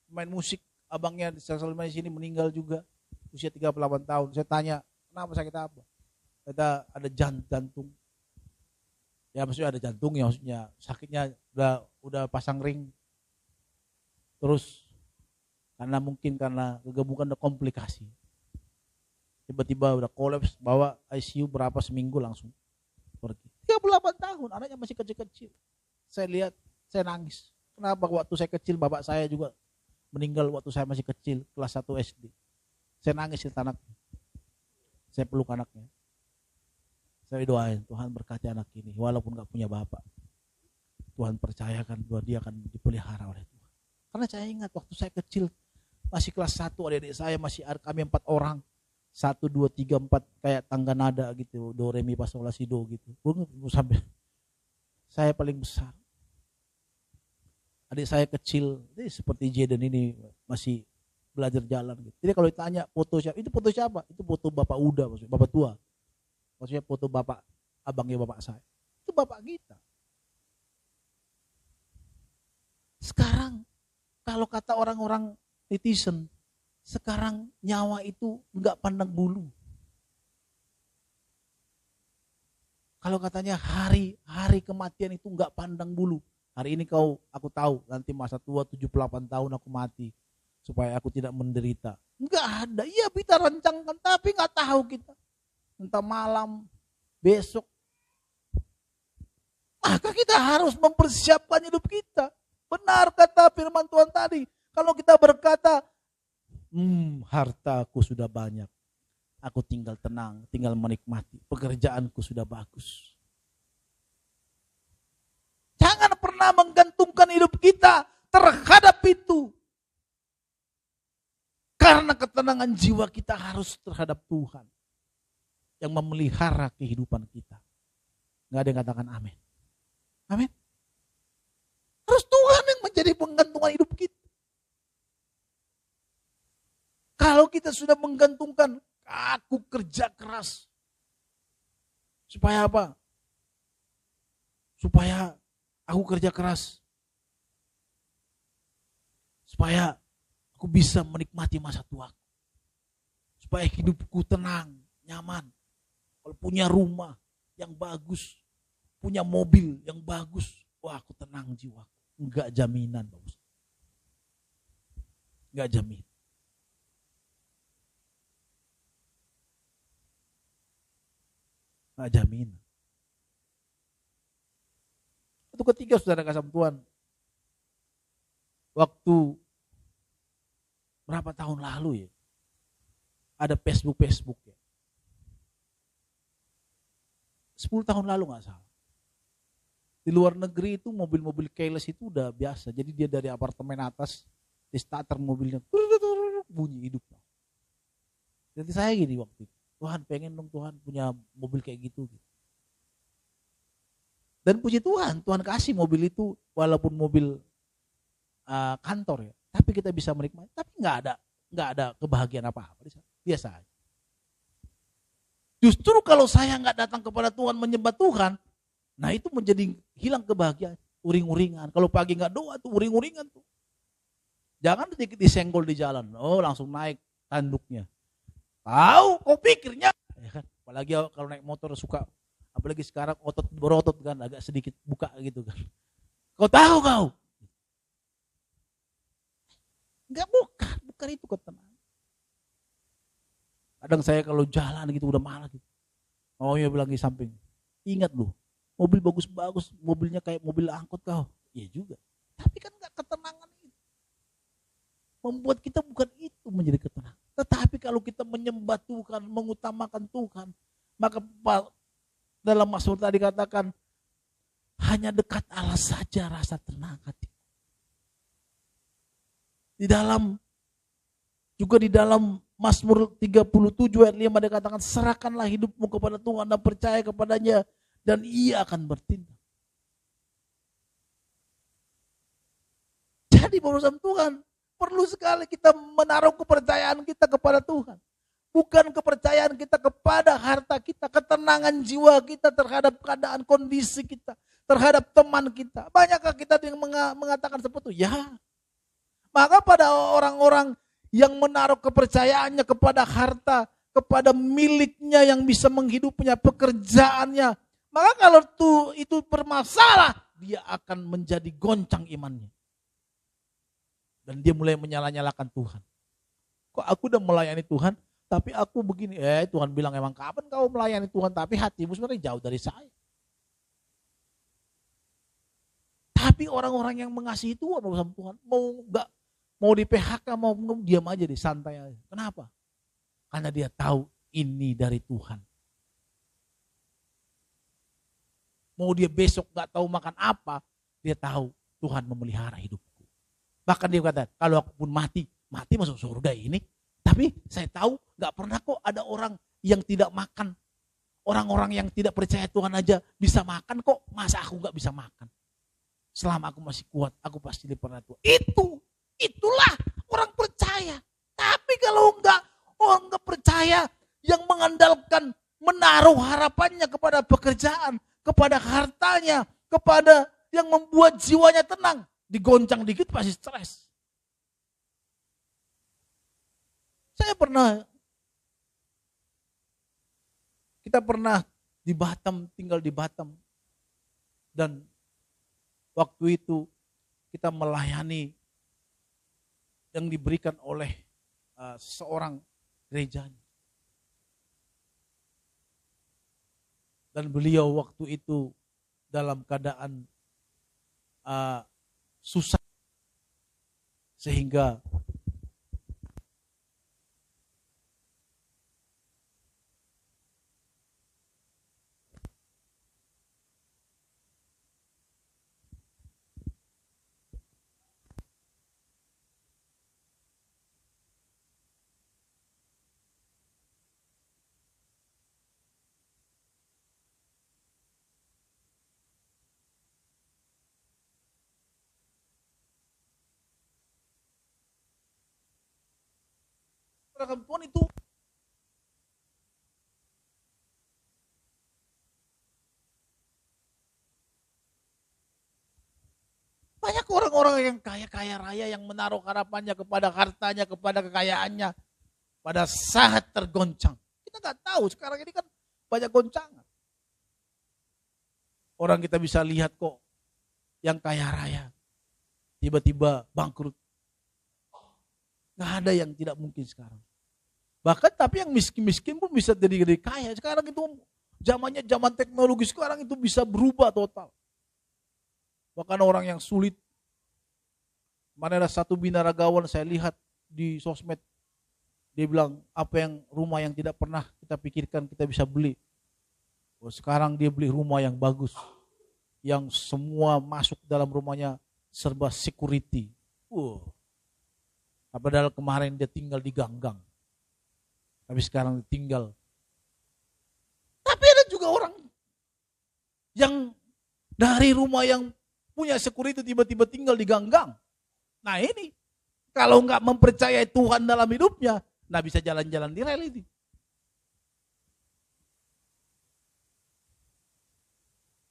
main musik abangnya di sosial media sini meninggal juga usia 38 tahun. Saya tanya, kenapa sakit apa? Kata ada jantung. Ya maksudnya ada jantungnya, maksudnya sakitnya udah pasang ring. Terus karena kegemukan ada komplikasi. Tiba-tiba udah kolaps, bawa ICU berapa seminggu langsung pergi. 38 tahun, anaknya masih kecil-kecil. Saya lihat, saya nangis. Kenapa waktu saya kecil, bapak saya juga meninggal waktu saya masih kecil, kelas 1 SD. Saya nangis lihat anaknya. Saya peluk anaknya. Saya doain, Tuhan berkati anak ini, walaupun gak punya bapak. Tuhan percayakan bahwa dia akan dipelihara oleh Tuhan. Karena saya ingat waktu saya kecil, masih kelas 1, adik-adik saya masih kami 4 orang. 1, 2, 3, 4 kayak tangga nada gitu, do re mi fa sol la si do gitu. Sampai saya paling besar. Adik saya kecil, seperti Jaden ini masih belajar jalan gitu. Jadi kalau ditanya foto siapa, itu foto siapa? Itu foto bapak Uda, maksudnya bapak tua. Maksudnya foto bapak abangnya bapak saya. Itu bapak kita. Sekarang kalau kata orang-orang netizen, sekarang nyawa itu enggak pandang bulu. Kalau katanya hari kematian itu enggak pandang bulu. Hari ini aku tahu nanti masa tua 78 tahun aku mati supaya aku tidak menderita. Enggak ada. Iya kita rancangkan tapi enggak tahu kita. Entah malam, besok. Maka kita harus mempersiapkan hidup kita. Benar kata firman Tuhan tadi. Kalau kita berkata, hartaku sudah banyak. Aku tinggal tenang, tinggal menikmati. Pekerjaanku sudah bagus. Jangan pernah menggantungkan hidup kita terhadap itu. Karena ketenangan jiwa kita harus terhadap Tuhan. Yang memelihara kehidupan kita. Gak ada yang katakan amin. Amin. Harus Tuhan yang menjadi penggantungan hidup kita. Kalau kita sudah menggantungkan, aku kerja keras. Supaya apa? Supaya aku kerja keras. Supaya aku bisa menikmati masa tuaku. Supaya hidupku tenang, nyaman. Kalau punya rumah yang bagus, punya mobil yang bagus, wah aku tenang jiwaku. Enggak jaminan, Pak Ustaz. Enggak jamin. Enggak jamin. Itu ketiga, saudara kasih Tuhan. Waktu berapa tahun lalu ya, ada Facebook ya. 10 tahun lalu nggak salah. Di luar negeri itu mobil-mobil keyless itu udah biasa. Jadi dia dari apartemen atas di starter mobilnya bunyi hidup. Jadi saya gini waktu itu, Tuhan pengen dong Tuhan punya mobil kayak gitu. Dan puji Tuhan, Tuhan kasih mobil itu walaupun mobil kantor ya, tapi kita bisa menikmati. Tapi nggak ada kebahagiaan apa-apa di sana. Biasa aja. Justru kalau saya nggak datang kepada Tuhan menyembah Tuhan, nah itu menjadi hilang kebahagiaan, uring-uringan. Kalau pagi nggak doa tuh uring-uringan tuh. Jangan sedikit disenggol di jalan, oh langsung naik tanduknya. Tahu, kau pikirnya, ya kan? Apalagi kalau naik motor suka, apalagi sekarang otot berotot kan, agak sedikit buka gitu kan. Kau tahu kau? Nggak, bukan itu ketenangan. Kadang saya kalau jalan gitu udah malas gitu. Oh ya bilang di samping, ingat loh, mobil bagus-bagus, mobilnya kayak mobil angkot kau. Iya juga. Tapi kan nggak ketenangan itu. Membuat kita bukan itu menjadi ketenangan. Tetapi kalau kita menyembah Tuhan, mengutamakan Tuhan, maka dalam Mazmur tadi katakan, hanya dekat Allah saja rasa tenang hati. Di dalam Mazmur 37 ayat 5 dikatakan, serahkanlah hidupmu kepada Tuhan dan percaya kepadanya dan Ia akan bertindak. Jadi urusan Tuhan, perlu sekali kita menaruh kepercayaan kita kepada Tuhan. Bukan kepercayaan kita kepada harta kita, ketenangan jiwa kita terhadap keadaan kondisi kita, terhadap teman kita. Banyakkah kita yang mengatakan seperti itu? Ya. Maka pada orang-orang yang menaruh kepercayaannya kepada harta, kepada miliknya yang bisa menghidupinya, pekerjaannya. Maka kalau itu bermasalah, dia akan menjadi goncang imannya. Dan dia mulai menyala-nyalakan Tuhan. Kok aku udah melayani Tuhan, tapi aku begini. Tuhan bilang, emang kapan kau melayani Tuhan, tapi hatimu sebenarnya jauh dari saya. Tapi orang-orang yang mengasihi Tuhan, mau di PHK, mau diam aja deh, santai aja. Kenapa? Karena dia tahu ini dari Tuhan. Mau dia besok gak tahu makan apa, dia tahu Tuhan memelihara hidupku. Bahkan dia kata, kalau aku pun mati masuk surga ini. Tapi saya tahu gak pernah kok ada orang yang tidak makan. Orang-orang yang tidak percaya Tuhan aja bisa makan kok. Masa aku gak bisa makan? Selama aku masih kuat, aku pasti dipernah Tuhan. Itulah orang percaya. Tapi kalau orang enggak percaya, yang mengandalkan, menaruh harapannya kepada pekerjaan, kepada hartanya, kepada yang membuat jiwanya tenang, digoncang dikit pasti stres. Kita pernah di Batam, tinggal di Batam, dan waktu itu kita melayani yang diberikan oleh seorang gerejanya. Dan beliau waktu itu dalam keadaan susah, sehingga Tuhan itu banyak orang-orang yang kaya raya yang menaruh harapannya kepada hartanya, kepada kekayaannya, pada saat tergoncang. Kita nggak tahu sekarang ini kan banyak goncangan. Orang kita bisa lihat kok yang kaya raya, tiba-tiba bangkrut. Nggak ada yang tidak mungkin sekarang. Bahkan tapi yang miskin-miskin pun bisa jadi kaya. Sekarang itu zamannya zaman teknologi, sekarang itu bisa berubah total. Bahkan orang yang sulit. Mana ada satu binaragawan saya lihat di sosmed. Dia bilang rumah yang tidak pernah kita pikirkan kita bisa beli. Sekarang dia beli rumah yang bagus. Yang semua masuk dalam rumahnya serba security. Padahal kemarin dia tinggal di ganggang. Tapi sekarang tinggal. Tapi ada juga orang yang dari rumah yang punya security tiba-tiba tinggal di ganggang. Nah ini, kalau nggak mempercayai Tuhan dalam hidupnya, nggak bisa jalan-jalan di rel ini.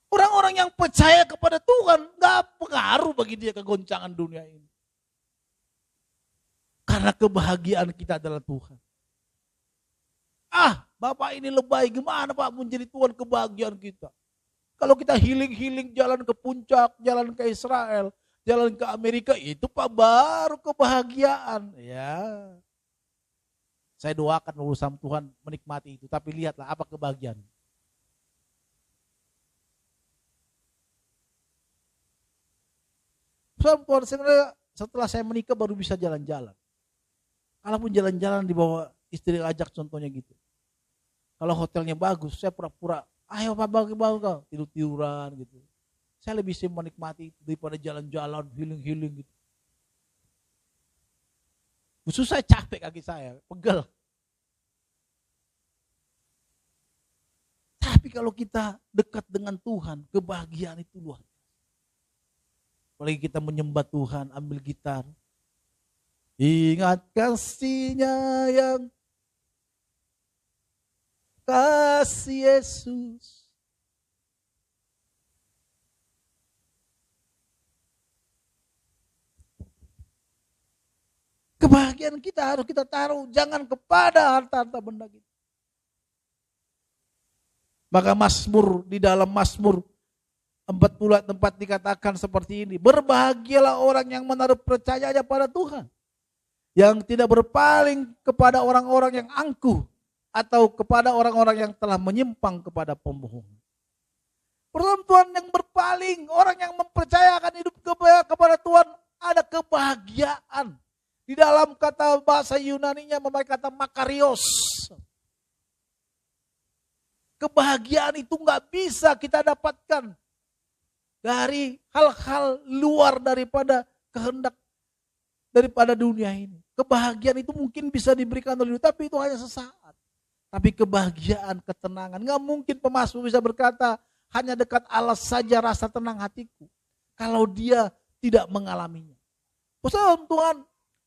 Orang-orang yang percaya kepada Tuhan, nggak pengaruh bagi dia kegoncangan dunia ini. Karena kebahagiaan kita adalah Tuhan. Bapak ini lebay, gimana Pak menjadi Tuhan kebahagiaan kita? Kalau kita healing jalan ke puncak, jalan ke Israel, jalan ke Amerika, itu Pak baru kebahagiaan. Ya, saya doakan bersama Tuhan menikmati itu, tapi lihatlah apa kebahagiaan. Tuhan, sebenarnya setelah saya menikah baru bisa jalan-jalan. Kalaupun jalan-jalan di bawah istri ajak contohnya gitu. Kalau hotelnya bagus, saya pura-pura, ayo Pak bagi-bagi kau, tidur-tiduran gitu. Saya lebih bisa menikmati daripada jalan-jalan, healing gitu. Khusus saya capek kaki saya, pegel. Tapi kalau kita dekat dengan Tuhan, kebahagiaan itu luar biasa. Apalagi kita menyembah Tuhan, ambil gitar. Ingat kasih-Nya yang kasih Yesus. Kebahagiaan kita harus kita taruh, jangan kepada harta-harta benda kita. Maka Mazmur, di dalam Mazmur 40 tempat dikatakan seperti ini. Berbahagialah orang yang menaruh percayanya pada Tuhan. Yang tidak berpaling kepada orang-orang yang angkuh. Atau kepada orang-orang yang telah menyimpang kepada pembohong. Perempuan yang berpaling, orang yang mempercayakan hidup kepada Tuhan, ada kebahagiaan. Di dalam kata bahasa Yunaninya memakai kata makarios. Kebahagiaan itu nggak bisa kita dapatkan dari hal-hal luar daripada kehendak daripada dunia ini. Kebahagiaan itu mungkin bisa diberikan oleh Tuhan, tapi itu hanya sesaat. Tapi kebahagiaan, ketenangan, nggak mungkin pemazmur bisa berkata hanya dekat Allah saja rasa tenang hatiku. Kalau dia tidak mengalaminya. Puasa Tuhan,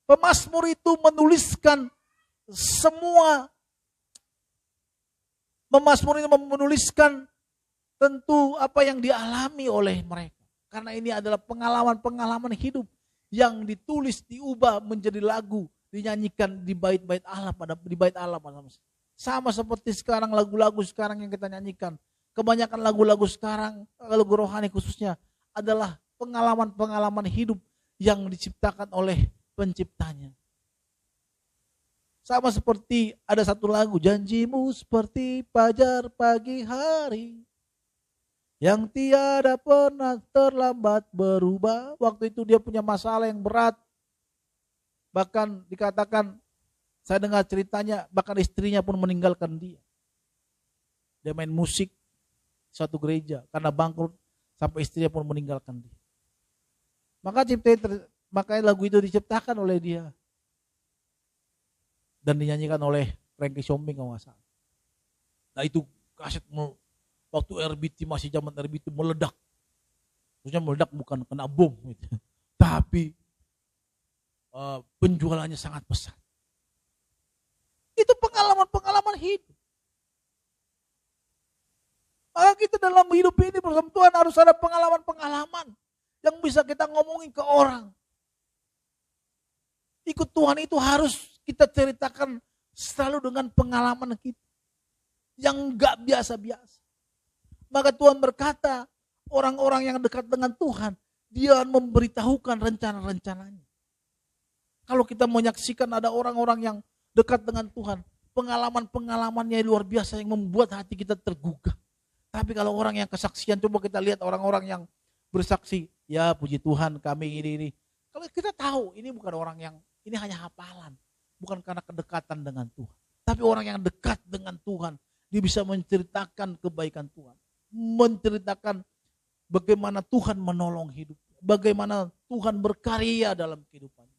pemazmur itu menuliskan semua. Pemazmur itu menuliskan tentu apa yang dialami oleh mereka. Karena ini adalah pengalaman-pengalaman hidup yang ditulis, diubah menjadi lagu, dinyanyikan di bait-bait Allah pada sama seperti sekarang lagu-lagu sekarang yang kita nyanyikan. Kebanyakan lagu-lagu sekarang, lagu rohani khususnya adalah pengalaman-pengalaman hidup yang diciptakan oleh penciptanya. Sama seperti ada satu lagu, janjimu seperti fajar pagi hari yang tiada pernah terlambat berubah. Waktu itu dia punya masalah yang berat. Bahkan dikatakan, saya dengar ceritanya, bahkan istrinya pun meninggalkan dia. Dia main musik suatu gereja karena bangkrut sampai istrinya pun meninggalkan dia. Makanya lagu itu diciptakan oleh dia. Dan dinyanyikan oleh Frankie Shombing kalau nggak salah. Nah itu kaset waktu RBT masih zaman RBT meledak. Maksudnya meledak bukan kena bom gitu. Tapi penjualannya sangat besar. Itu pengalaman-pengalaman hidup. Maka kita dalam hidup ini bersama Tuhan harus ada pengalaman-pengalaman yang bisa kita ngomongin ke orang. Ikut Tuhan itu harus kita ceritakan selalu dengan pengalaman kita yang gak biasa-biasa. Maka Tuhan berkata, orang-orang yang dekat dengan Tuhan Dia memberitahukan rencana-rencananya. Kalau kita menyaksikan ada orang-orang yang dekat dengan Tuhan, pengalaman-pengalamannya luar biasa yang membuat hati kita tergugah. Tapi kalau orang yang kesaksian, coba kita lihat orang-orang yang bersaksi, ya puji Tuhan kami ini. Kalau kita tahu ini bukan orang yang, ini hanya hafalan. Bukan karena kedekatan dengan Tuhan. Tapi orang yang dekat dengan Tuhan, dia bisa menceritakan kebaikan Tuhan. Menceritakan bagaimana Tuhan menolong hidup. Bagaimana Tuhan berkarya dalam kehidupan.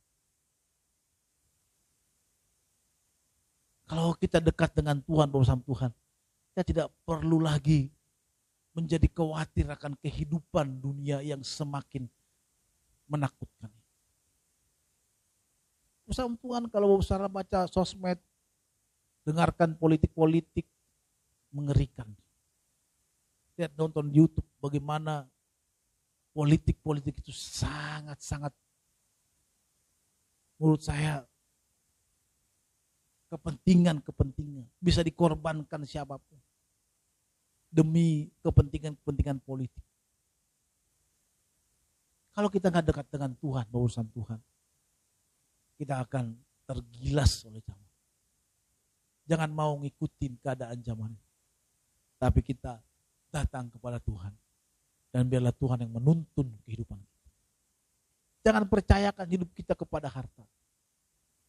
Kalau kita dekat dengan Tuhan, bersama Tuhan, kita tidak perlu lagi menjadi khawatir akan kehidupan dunia yang semakin menakutkan. Bersama Tuhan, kalau saudara baca sosmed, dengarkan politik-politik, mengerikan. Lihat nonton YouTube bagaimana politik-politik itu sangat-sangat menurut saya kepentingan bisa dikorbankan siapapun demi kepentingan politik. Kalau kita nggak dekat dengan Tuhan, berurusan Tuhan, kita akan tergilas oleh zaman. Jangan mau ngikutin keadaan zaman, tapi kita datang kepada Tuhan dan biarlah Tuhan yang menuntun kehidupan kita. Jangan percayakan hidup kita kepada harta.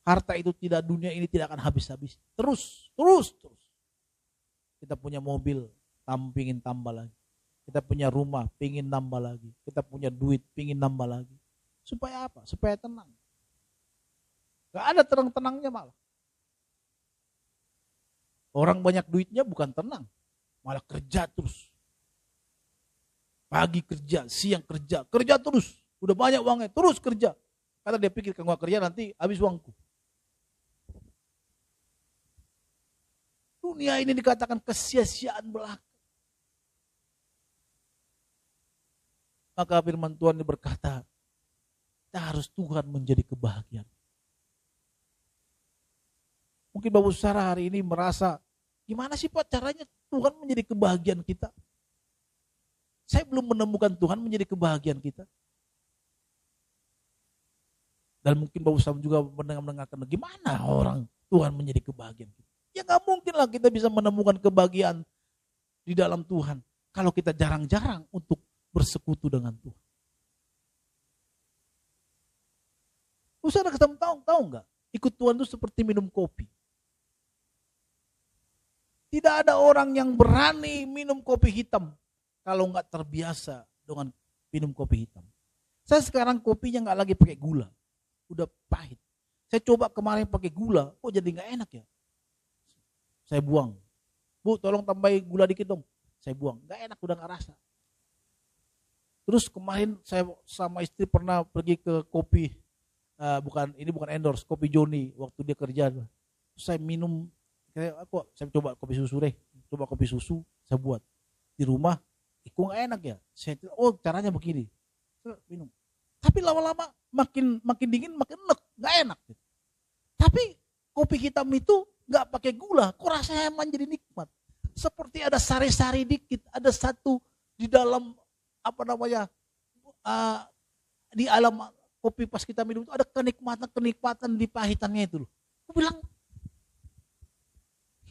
Harta itu tidak, dunia ini tidak akan habis-habis. Terus. Kita punya mobil, pingin tambah lagi. Kita punya rumah, pingin nambah lagi. Kita punya duit, pingin nambah lagi. Supaya apa? Supaya tenang. Gak ada tenang-tenangnya malah. Orang banyak duitnya bukan tenang, malah kerja terus. Pagi kerja, siang kerja terus. Udah banyak uangnya, terus kerja. Karena dia pikir kalau gak kerja nanti habis uangku. Dunia ini dikatakan kesia-siaan belaka. Maka firman Tuhan ini berkata, kita harus Tuhan menjadi kebahagiaan. Mungkin Bapak Saudara hari ini merasa, gimana sih Pak caranya Tuhan menjadi kebahagiaan kita? Saya belum menemukan Tuhan menjadi kebahagiaan kita. Dan mungkin Bapak Saudara juga mendengarkan, gimana orang Tuhan menjadi kebahagiaan kita? Ya gak mungkin lah kita bisa menemukan kebahagiaan di dalam Tuhan kalau kita jarang-jarang untuk bersekutu dengan Tuhan. Saudara ketemu tahu nggak? Ikut Tuhan itu seperti minum kopi. Tidak ada orang yang berani minum kopi hitam kalau nggak terbiasa dengan minum kopi hitam. Saya sekarang kopinya nggak lagi pakai gula, udah pahit. Saya coba kemarin pakai gula, kok jadi nggak enak ya? Saya buang. Bu, tolong tambahin gula dikit dong. Saya buang. Gak enak, udah gak rasa. Terus kemarin saya sama istri pernah pergi ke kopi. Ini bukan endorse, kopi Joni. Waktu dia kerja. Saya minum. Saya coba kopi susu deh. Coba kopi susu, saya buat. Di rumah, kok gak enak ya? Saya caranya begini. Saya minum. Tapi lama-lama makin dingin, makin enak. Gak enak. Tapi kopi hitam itu nggak pakai gula, kok rasanya emang jadi nikmat. Seperti ada sari-sari dikit, ada satu di dalam di alam kopi pas kita minum itu ada kenikmatan di pahitannya itu loh. Aku bilang,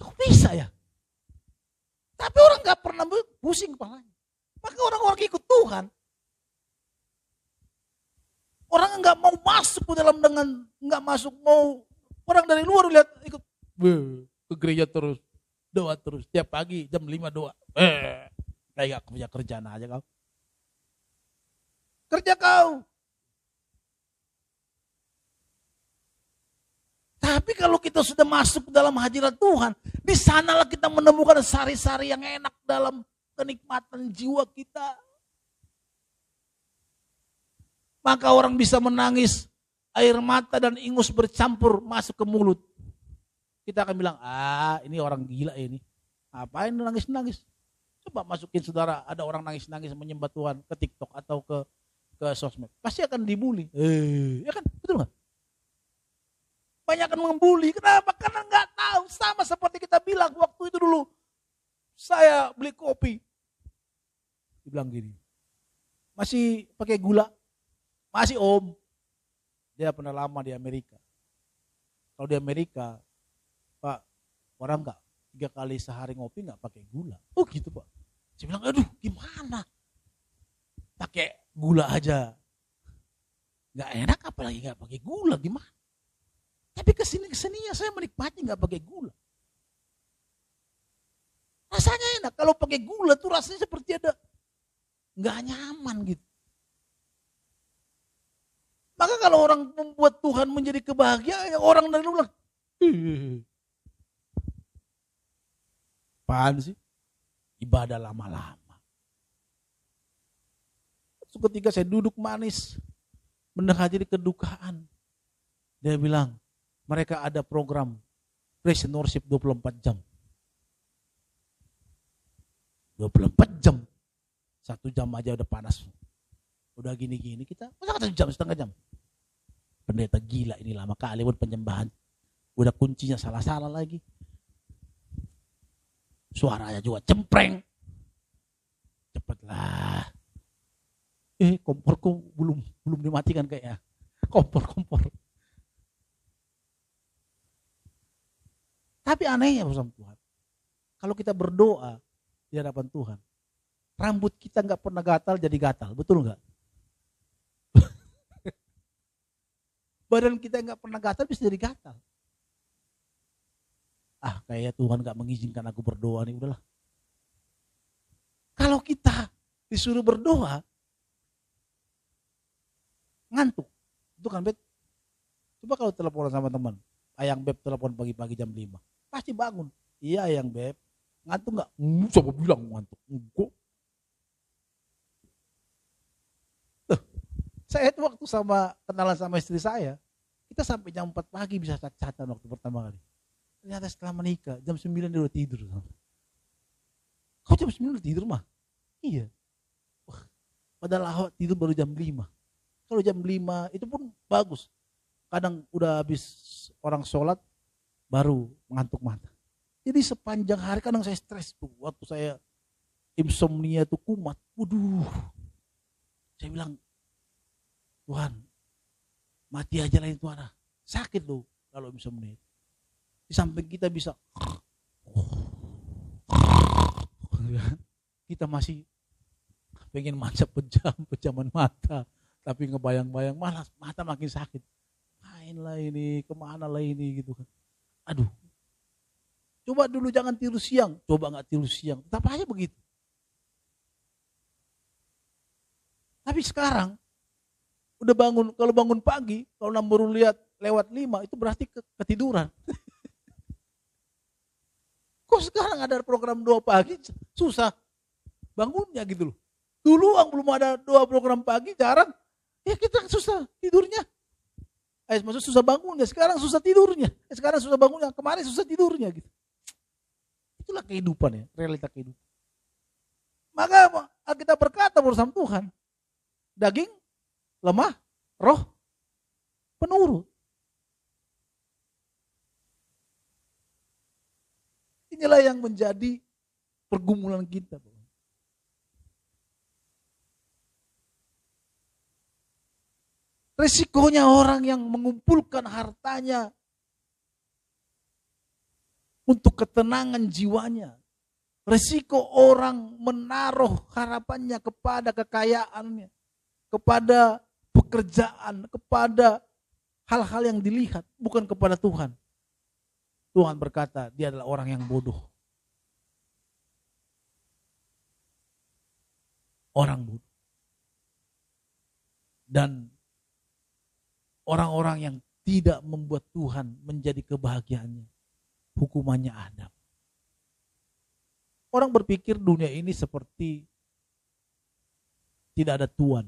kok bisa ya? Tapi orang nggak pernah pusing kepalanya. Maka orang-orang ikut Tuhan, orang nggak mau masuk ke dalam dengan nggak masuk, mau orang dari luar lihat ikut. Ke gereja terus, doa terus, tiap pagi jam 5 doa. Kayak gak punya kerjaan aja kau. Kerja kau. Tapi kalau kita sudah masuk dalam hadirat Tuhan, di sanalah kita menemukan sari-sari yang enak dalam kenikmatan jiwa kita. Maka orang bisa menangis, air mata dan ingus bercampur masuk ke mulut. Kita akan bilang, ini orang gila ini. Apain nangis-nangis? Coba masukin saudara, ada orang nangis-nangis menyembah Tuhan ke TikTok atau ke sosmed. Pasti akan dibully. Ya kan? Betul gak? Banyak akan membuli. Kenapa? Karena gak tahu. Sama seperti kita bilang waktu itu dulu. Saya beli kopi. Dibilang gini. Masih pakai gula? Masih om. Dia pernah lama di Amerika. Kalau di Amerika, Pak, orang nggak 3 kali sehari ngopi nggak pakai gula. Oh gitu Pak. Saya bilang, aduh gimana? Pakai gula aja. Nggak enak apalagi nggak pakai gula, gimana? Tapi kesini-kesininya saya menikmati nggak pakai gula. Rasanya enak. Kalau pakai gula tuh rasanya seperti ada nggak nyaman gitu. Maka kalau orang membuat Tuhan menjadi kebahagiaan, orang dari luar bilang, apaan sih? Ibadah lama-lama. Ketika saya duduk manis, menghadiri kedukaan, dia bilang, mereka ada program praise and worship 24 jam. 24 jam. 1 jam aja udah panas. Udah gini-gini kita, masa 1 jam, setengah jam. Pendeta gila ini lama kali buat penyembahan. Udah kuncinya salah-salah lagi. Suaranya juga cempreng. Cepatlah. Komporku belum dimatikan kayaknya. Kompor. Tapi anehnya bersama Tuhan. Kalau kita berdoa di hadapan Tuhan, rambut kita nggak pernah gatal jadi gatal, betul nggak? Badan kita nggak pernah gatal bisa jadi gatal. Kayak Tuhan nggak mengizinkan aku berdoa nih, udahlah. Kalau kita disuruh berdoa, ngantuk. Itu kan Bet. Coba kalau telepon sama teman, Ayang Beb telepon pagi-pagi jam 5. Pasti bangun. Iya Ayang Beb. Ngantuk nggak? Coba bilang ngantuk. Enggak. Saya itu waktu kenalan sama istri saya, kita sampai jam 4 pagi bisa chat-chatan waktu pertama kali. Ternyata setelah menikah, jam 9 dia udah tidur. Kau jam 9 udah tidur mah? Iya. Padahal awak tidur baru jam 5. Kalau jam 5 itu pun bagus. Kadang udah habis orang sholat, baru mengantuk mata. Jadi sepanjang hari kadang saya stres tuh. Waktu saya insomnia tuh kumat. Waduh. Saya bilang, Tuhan, mati aja lah itu anak. Sakit loh kalau insomnia. Di samping kita bisa, kita masih pengen mancap pejaman mata. Tapi ngebayang-bayang malas, mata makin sakit. Mainlah ini, kemana lah ini gitu kan. Aduh. Coba dulu jangan tidur siang. Coba gak tidur siang. Tetap aja begitu. Tapi sekarang, udah bangun, kalau bangun pagi, kalau baru lihat lewat 5, itu berarti ketiduran. Kok sekarang ada program doa pagi, susah bangunnya gitu loh. Dulu belum ada doa program pagi, jarang. Ya kita susah tidurnya. Maksud susah bangunnya, sekarang susah tidurnya. Sekarang susah bangunnya, kemarin susah tidurnya gitu. Itulah kehidupan ya, realita kehidupan. Maka kita berkata bersama Tuhan, daging lemah, roh penurut. Inilah yang menjadi pergumulan kita. Resikonya orang yang mengumpulkan hartanya untuk ketenangan jiwanya. Resiko orang menaruh harapannya kepada kekayaannya, kepada pekerjaan, kepada hal-hal yang dilihat, bukan kepada Tuhan. Tuhan berkata, dia adalah orang yang bodoh. Orang bodoh. Dan orang-orang yang tidak membuat Tuhan menjadi kebahagiaannya, hukumannya ada. Orang berpikir dunia ini seperti tidak ada Tuhan.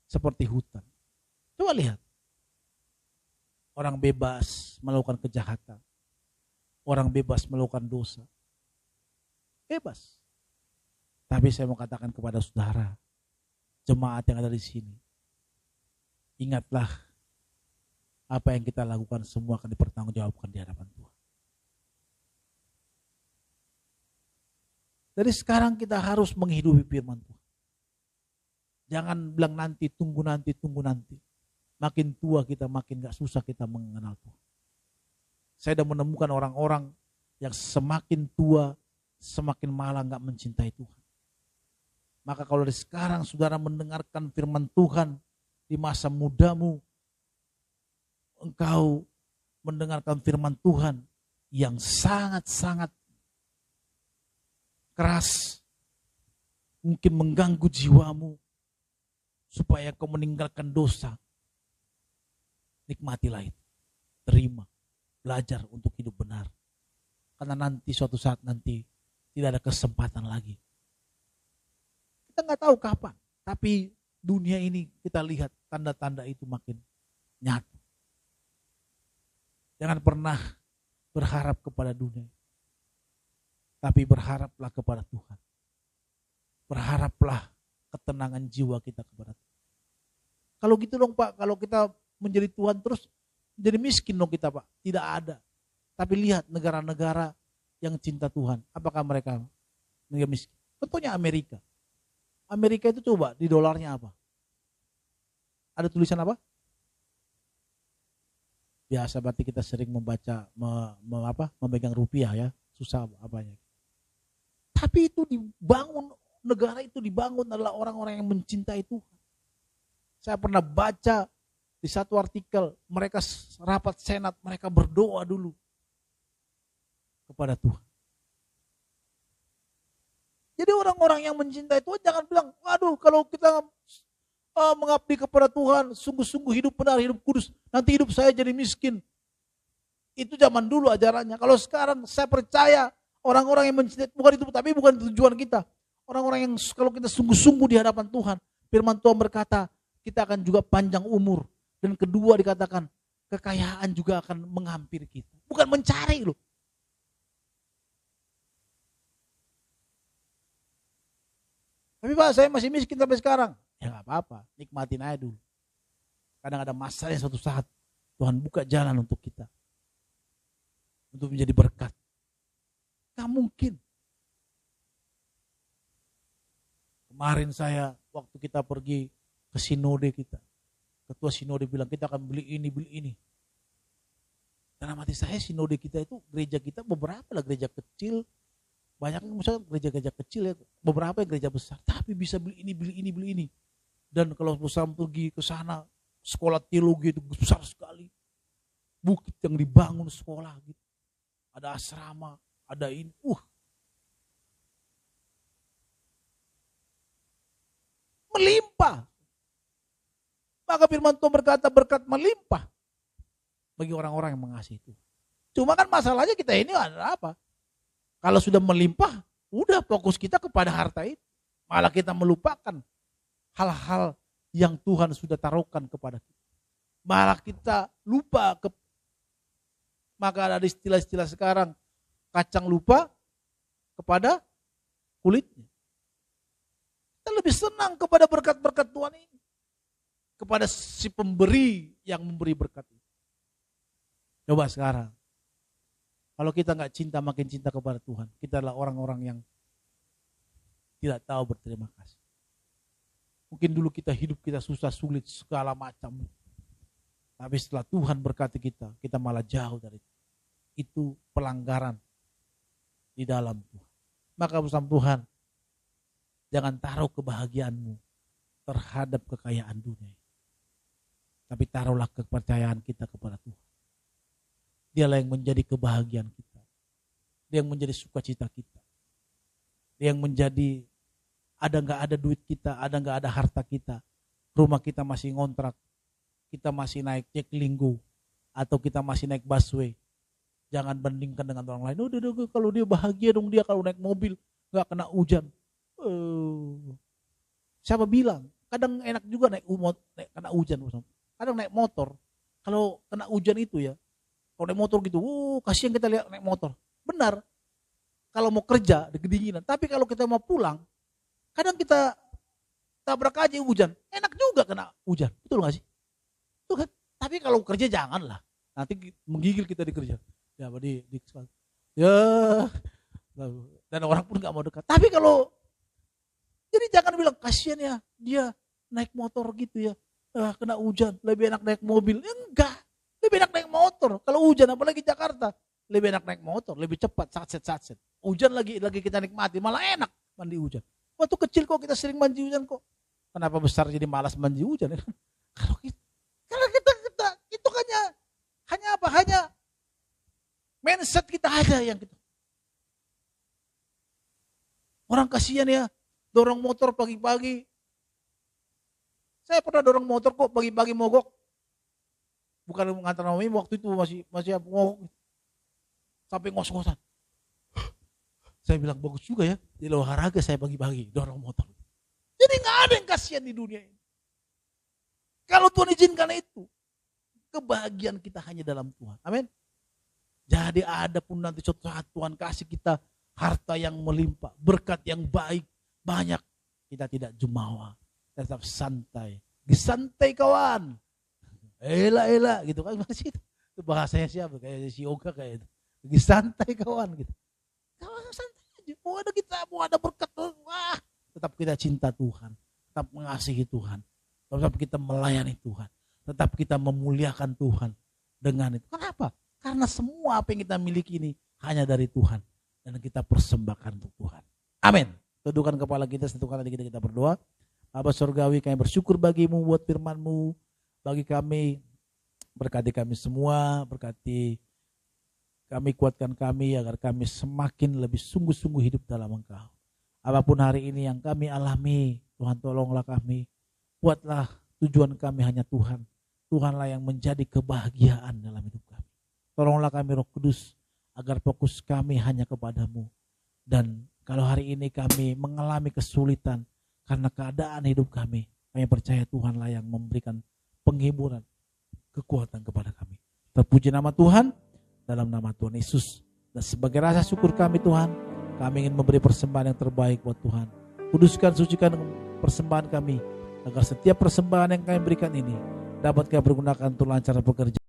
Seperti hutan. Coba lihat. Orang bebas melakukan kejahatan. Orang bebas melakukan dosa. Bebas. Tapi saya mau katakan kepada saudara, jemaat yang ada di sini, ingatlah apa yang kita lakukan semua akan dipertanggungjawabkan di hadapan Tuhan. Dari sekarang kita harus menghidupi firman Tuhan. Jangan bilang nanti, tunggu nanti, tunggu nanti. Makin tua kita makin gak susah kita mengenal Tuhan. Saya sudah menemukan orang-orang yang semakin tua, semakin malah gak mencintai Tuhan. Maka kalau dari sekarang saudara mendengarkan firman Tuhan di masa mudamu, engkau mendengarkan firman Tuhan yang sangat-sangat keras, mungkin mengganggu jiwamu, supaya kau meninggalkan dosa. Nikmatilah itu, terima, belajar untuk hidup benar. Karena nanti suatu saat nanti tidak ada kesempatan lagi. Kita nggak tahu kapan, tapi dunia ini kita lihat tanda-tanda itu makin nyata. Jangan pernah berharap kepada dunia, tapi berharaplah kepada Tuhan. Berharaplah ketenangan jiwa kita kepada Tuhan. Kalau gitu dong Pak, kalau kita menjadi Tuhan terus jadi miskin dong kita Pak. Tidak ada. Tapi lihat negara-negara yang cinta Tuhan, apakah mereka miskin? Contohnya Amerika. Amerika itu coba di dolarnya apa? Ada tulisan apa? Biasa berarti kita sering membaca, memegang rupiah ya, susah apanya. Tapi itu dibangun, negara itu dibangun adalah orang-orang yang mencintai Tuhan. Saya pernah baca di satu artikel, mereka rapat senat, mereka berdoa dulu kepada Tuhan. Jadi orang-orang yang mencintai Tuhan jangan bilang, waduh kalau kita mengabdi kepada Tuhan, sungguh-sungguh hidup benar, hidup kudus, nanti hidup saya jadi miskin. Itu zaman dulu ajarannya. Kalau sekarang saya percaya orang-orang yang mencintai Tuhan itu, tapi bukan tujuan kita. Orang-orang yang kalau kita sungguh-sungguh di hadapan Tuhan, firman Tuhan berkata, kita akan juga panjang umur. Dan kedua dikatakan, kekayaan juga akan menghampiri kita. Bukan mencari loh. Tapi Pak, saya masih miskin sampai sekarang. Ya gak apa-apa, nikmatin aja dulu. Kadang ada masanya suatu saat, Tuhan buka jalan untuk kita. Untuk menjadi berkat. Gak mungkin. Kemarin saya, waktu kita pergi ke sinode kita. Ketua sinode bilang, kita akan beli ini. Dalam hati saya, sinode kita itu, gereja kita beberapa lah gereja kecil. Banyak misalnya gereja-gereja kecil ya, beberapa gereja besar. Tapi bisa beli ini. Dan kalau bersama pergi ke sana, sekolah teologi itu besar sekali. Bukit yang dibangun sekolah gitu. Ada asrama, ada ini. Melimpah. Maka firman Tuhan berkata berkat melimpah bagi orang-orang yang mengasihi Tuhan. Cuma kan masalahnya kita ini adalah apa? Kalau sudah melimpah, udah fokus kita kepada harta itu. Malah kita melupakan hal-hal yang Tuhan sudah taruhkan kepada kita. Malah kita lupa. Maka ada istilah-istilah sekarang, kacang lupa kepada kulitnya. Kita lebih senang kepada berkat-berkat Tuhan ini. Kepada si pemberi yang memberi berkat itu. Coba sekarang. Kalau kita nggak cinta, makin cinta kepada Tuhan. Kita adalah orang-orang yang tidak tahu berterima kasih. Mungkin dulu hidup kita susah, sulit, segala macam. Tapi setelah Tuhan berkati kita, kita malah jauh dari itu. Itu pelanggaran di dalam Tuhan. Maka bersama Tuhan, jangan taruh kebahagiaanmu terhadap kekayaan dunia. Tapi taruhlah kepercayaan kita kepada Tuhan. Dialah yang menjadi kebahagiaan kita. Dia yang menjadi sukacita kita. Dia yang menjadi, ada gak ada duit kita, ada gak ada harta kita. Rumah kita masih ngontrak. Kita masih naik Jaklinggo. Atau kita masih naik busway. Jangan bandingkan dengan orang lain. Udah, kalau dia bahagia dong dia kalau naik mobil. Gak kena hujan. Siapa bilang? Kadang enak juga naik kena hujan. Kadang naik motor. Kalau kena hujan itu ya. Kalau naik motor gitu, kasihan kita lihat naik motor. Benar, kalau mau kerja di kedinginan. Tapi kalau kita mau pulang, kadang kita tabrak aja hujan. Enak juga kena hujan, betul gak sih? Tuh kan? Tapi kalau kerja janganlah. Nanti menggigil kita di kerja. Ya, dan orang pun gak mau dekat. Tapi kalau, jadi jangan bilang kasihan ya dia naik motor gitu ya. Kena hujan, lebih enak naik mobil. Enggak, lebih enak naik motor. Kalau hujan, apalagi Jakarta, lebih enak naik motor, lebih cepat, satset. Hujan lagi kita nikmati, malah enak mandi hujan. Waktu kecil kok kita sering mandi hujan kok. Kenapa besar jadi malas mandi hujan? Kalau kita itu hanya apa? Hanya mindset kita aja yang gitu. Orang kasihan ya, dorong motor pagi-pagi. Saya pernah dorong motor kok pagi-pagi mogok. Bukan mengantar mami, waktu itu masih mogok. Sampai ngos-ngosan. Saya bilang bagus juga ya, di olahraga saya pagi-pagi dorong motor. Jadi nggak ada yang kasihan di dunia ini. Kalau Tuhan izinkan itu, kebahagiaan kita hanya dalam Tuhan. Amin. Jadi ada pun nanti suatu saat Tuhan kasih kita harta yang melimpah, berkat yang baik, banyak. Kita tidak jumawa, tetap santai. Disantai kawan. Ela gitu kan masih itu bahasanya siapa? Kayak si Oga kayak itu. Disantai kawan gitu. Kawan santai aja. Mau ada berkat, wah, tetap kita cinta Tuhan, tetap mengasihi Tuhan, tetap kita melayani Tuhan, tetap kita memuliakan Tuhan dengan itu. Kenapa? Karena semua apa yang kita miliki ini hanya dari Tuhan dan kita persembahkan untuk Tuhan. Amin. Tundukkan kepala kita, satukan hati kita berdoa. Bapa Surgawi, kami bersyukur bagimu buat firman-Mu, bagi kami, berkati kami semua, berkati kami, kuatkan kami agar kami semakin lebih sungguh-sungguh hidup dalam Engkau. Apapun hari ini yang kami alami, Tuhan tolonglah kami, buatlah tujuan kami hanya Tuhan. Tuhanlah yang menjadi kebahagiaan dalam hidup kami. Tolonglah kami Roh Kudus, agar fokus kami hanya kepadamu. Dan kalau hari ini kami mengalami kesulitan karena keadaan hidup kami percaya Tuhanlah yang memberikan penghiburan, kekuatan kepada kami. Terpuji nama Tuhan, dalam nama Tuhan Yesus. Dan sebagai rasa syukur kami Tuhan, kami ingin memberi persembahan yang terbaik buat Tuhan. Kuduskan, sucikan persembahan kami, agar setiap persembahan yang kami berikan ini dapat kami pergunakan untuk lancar bekerja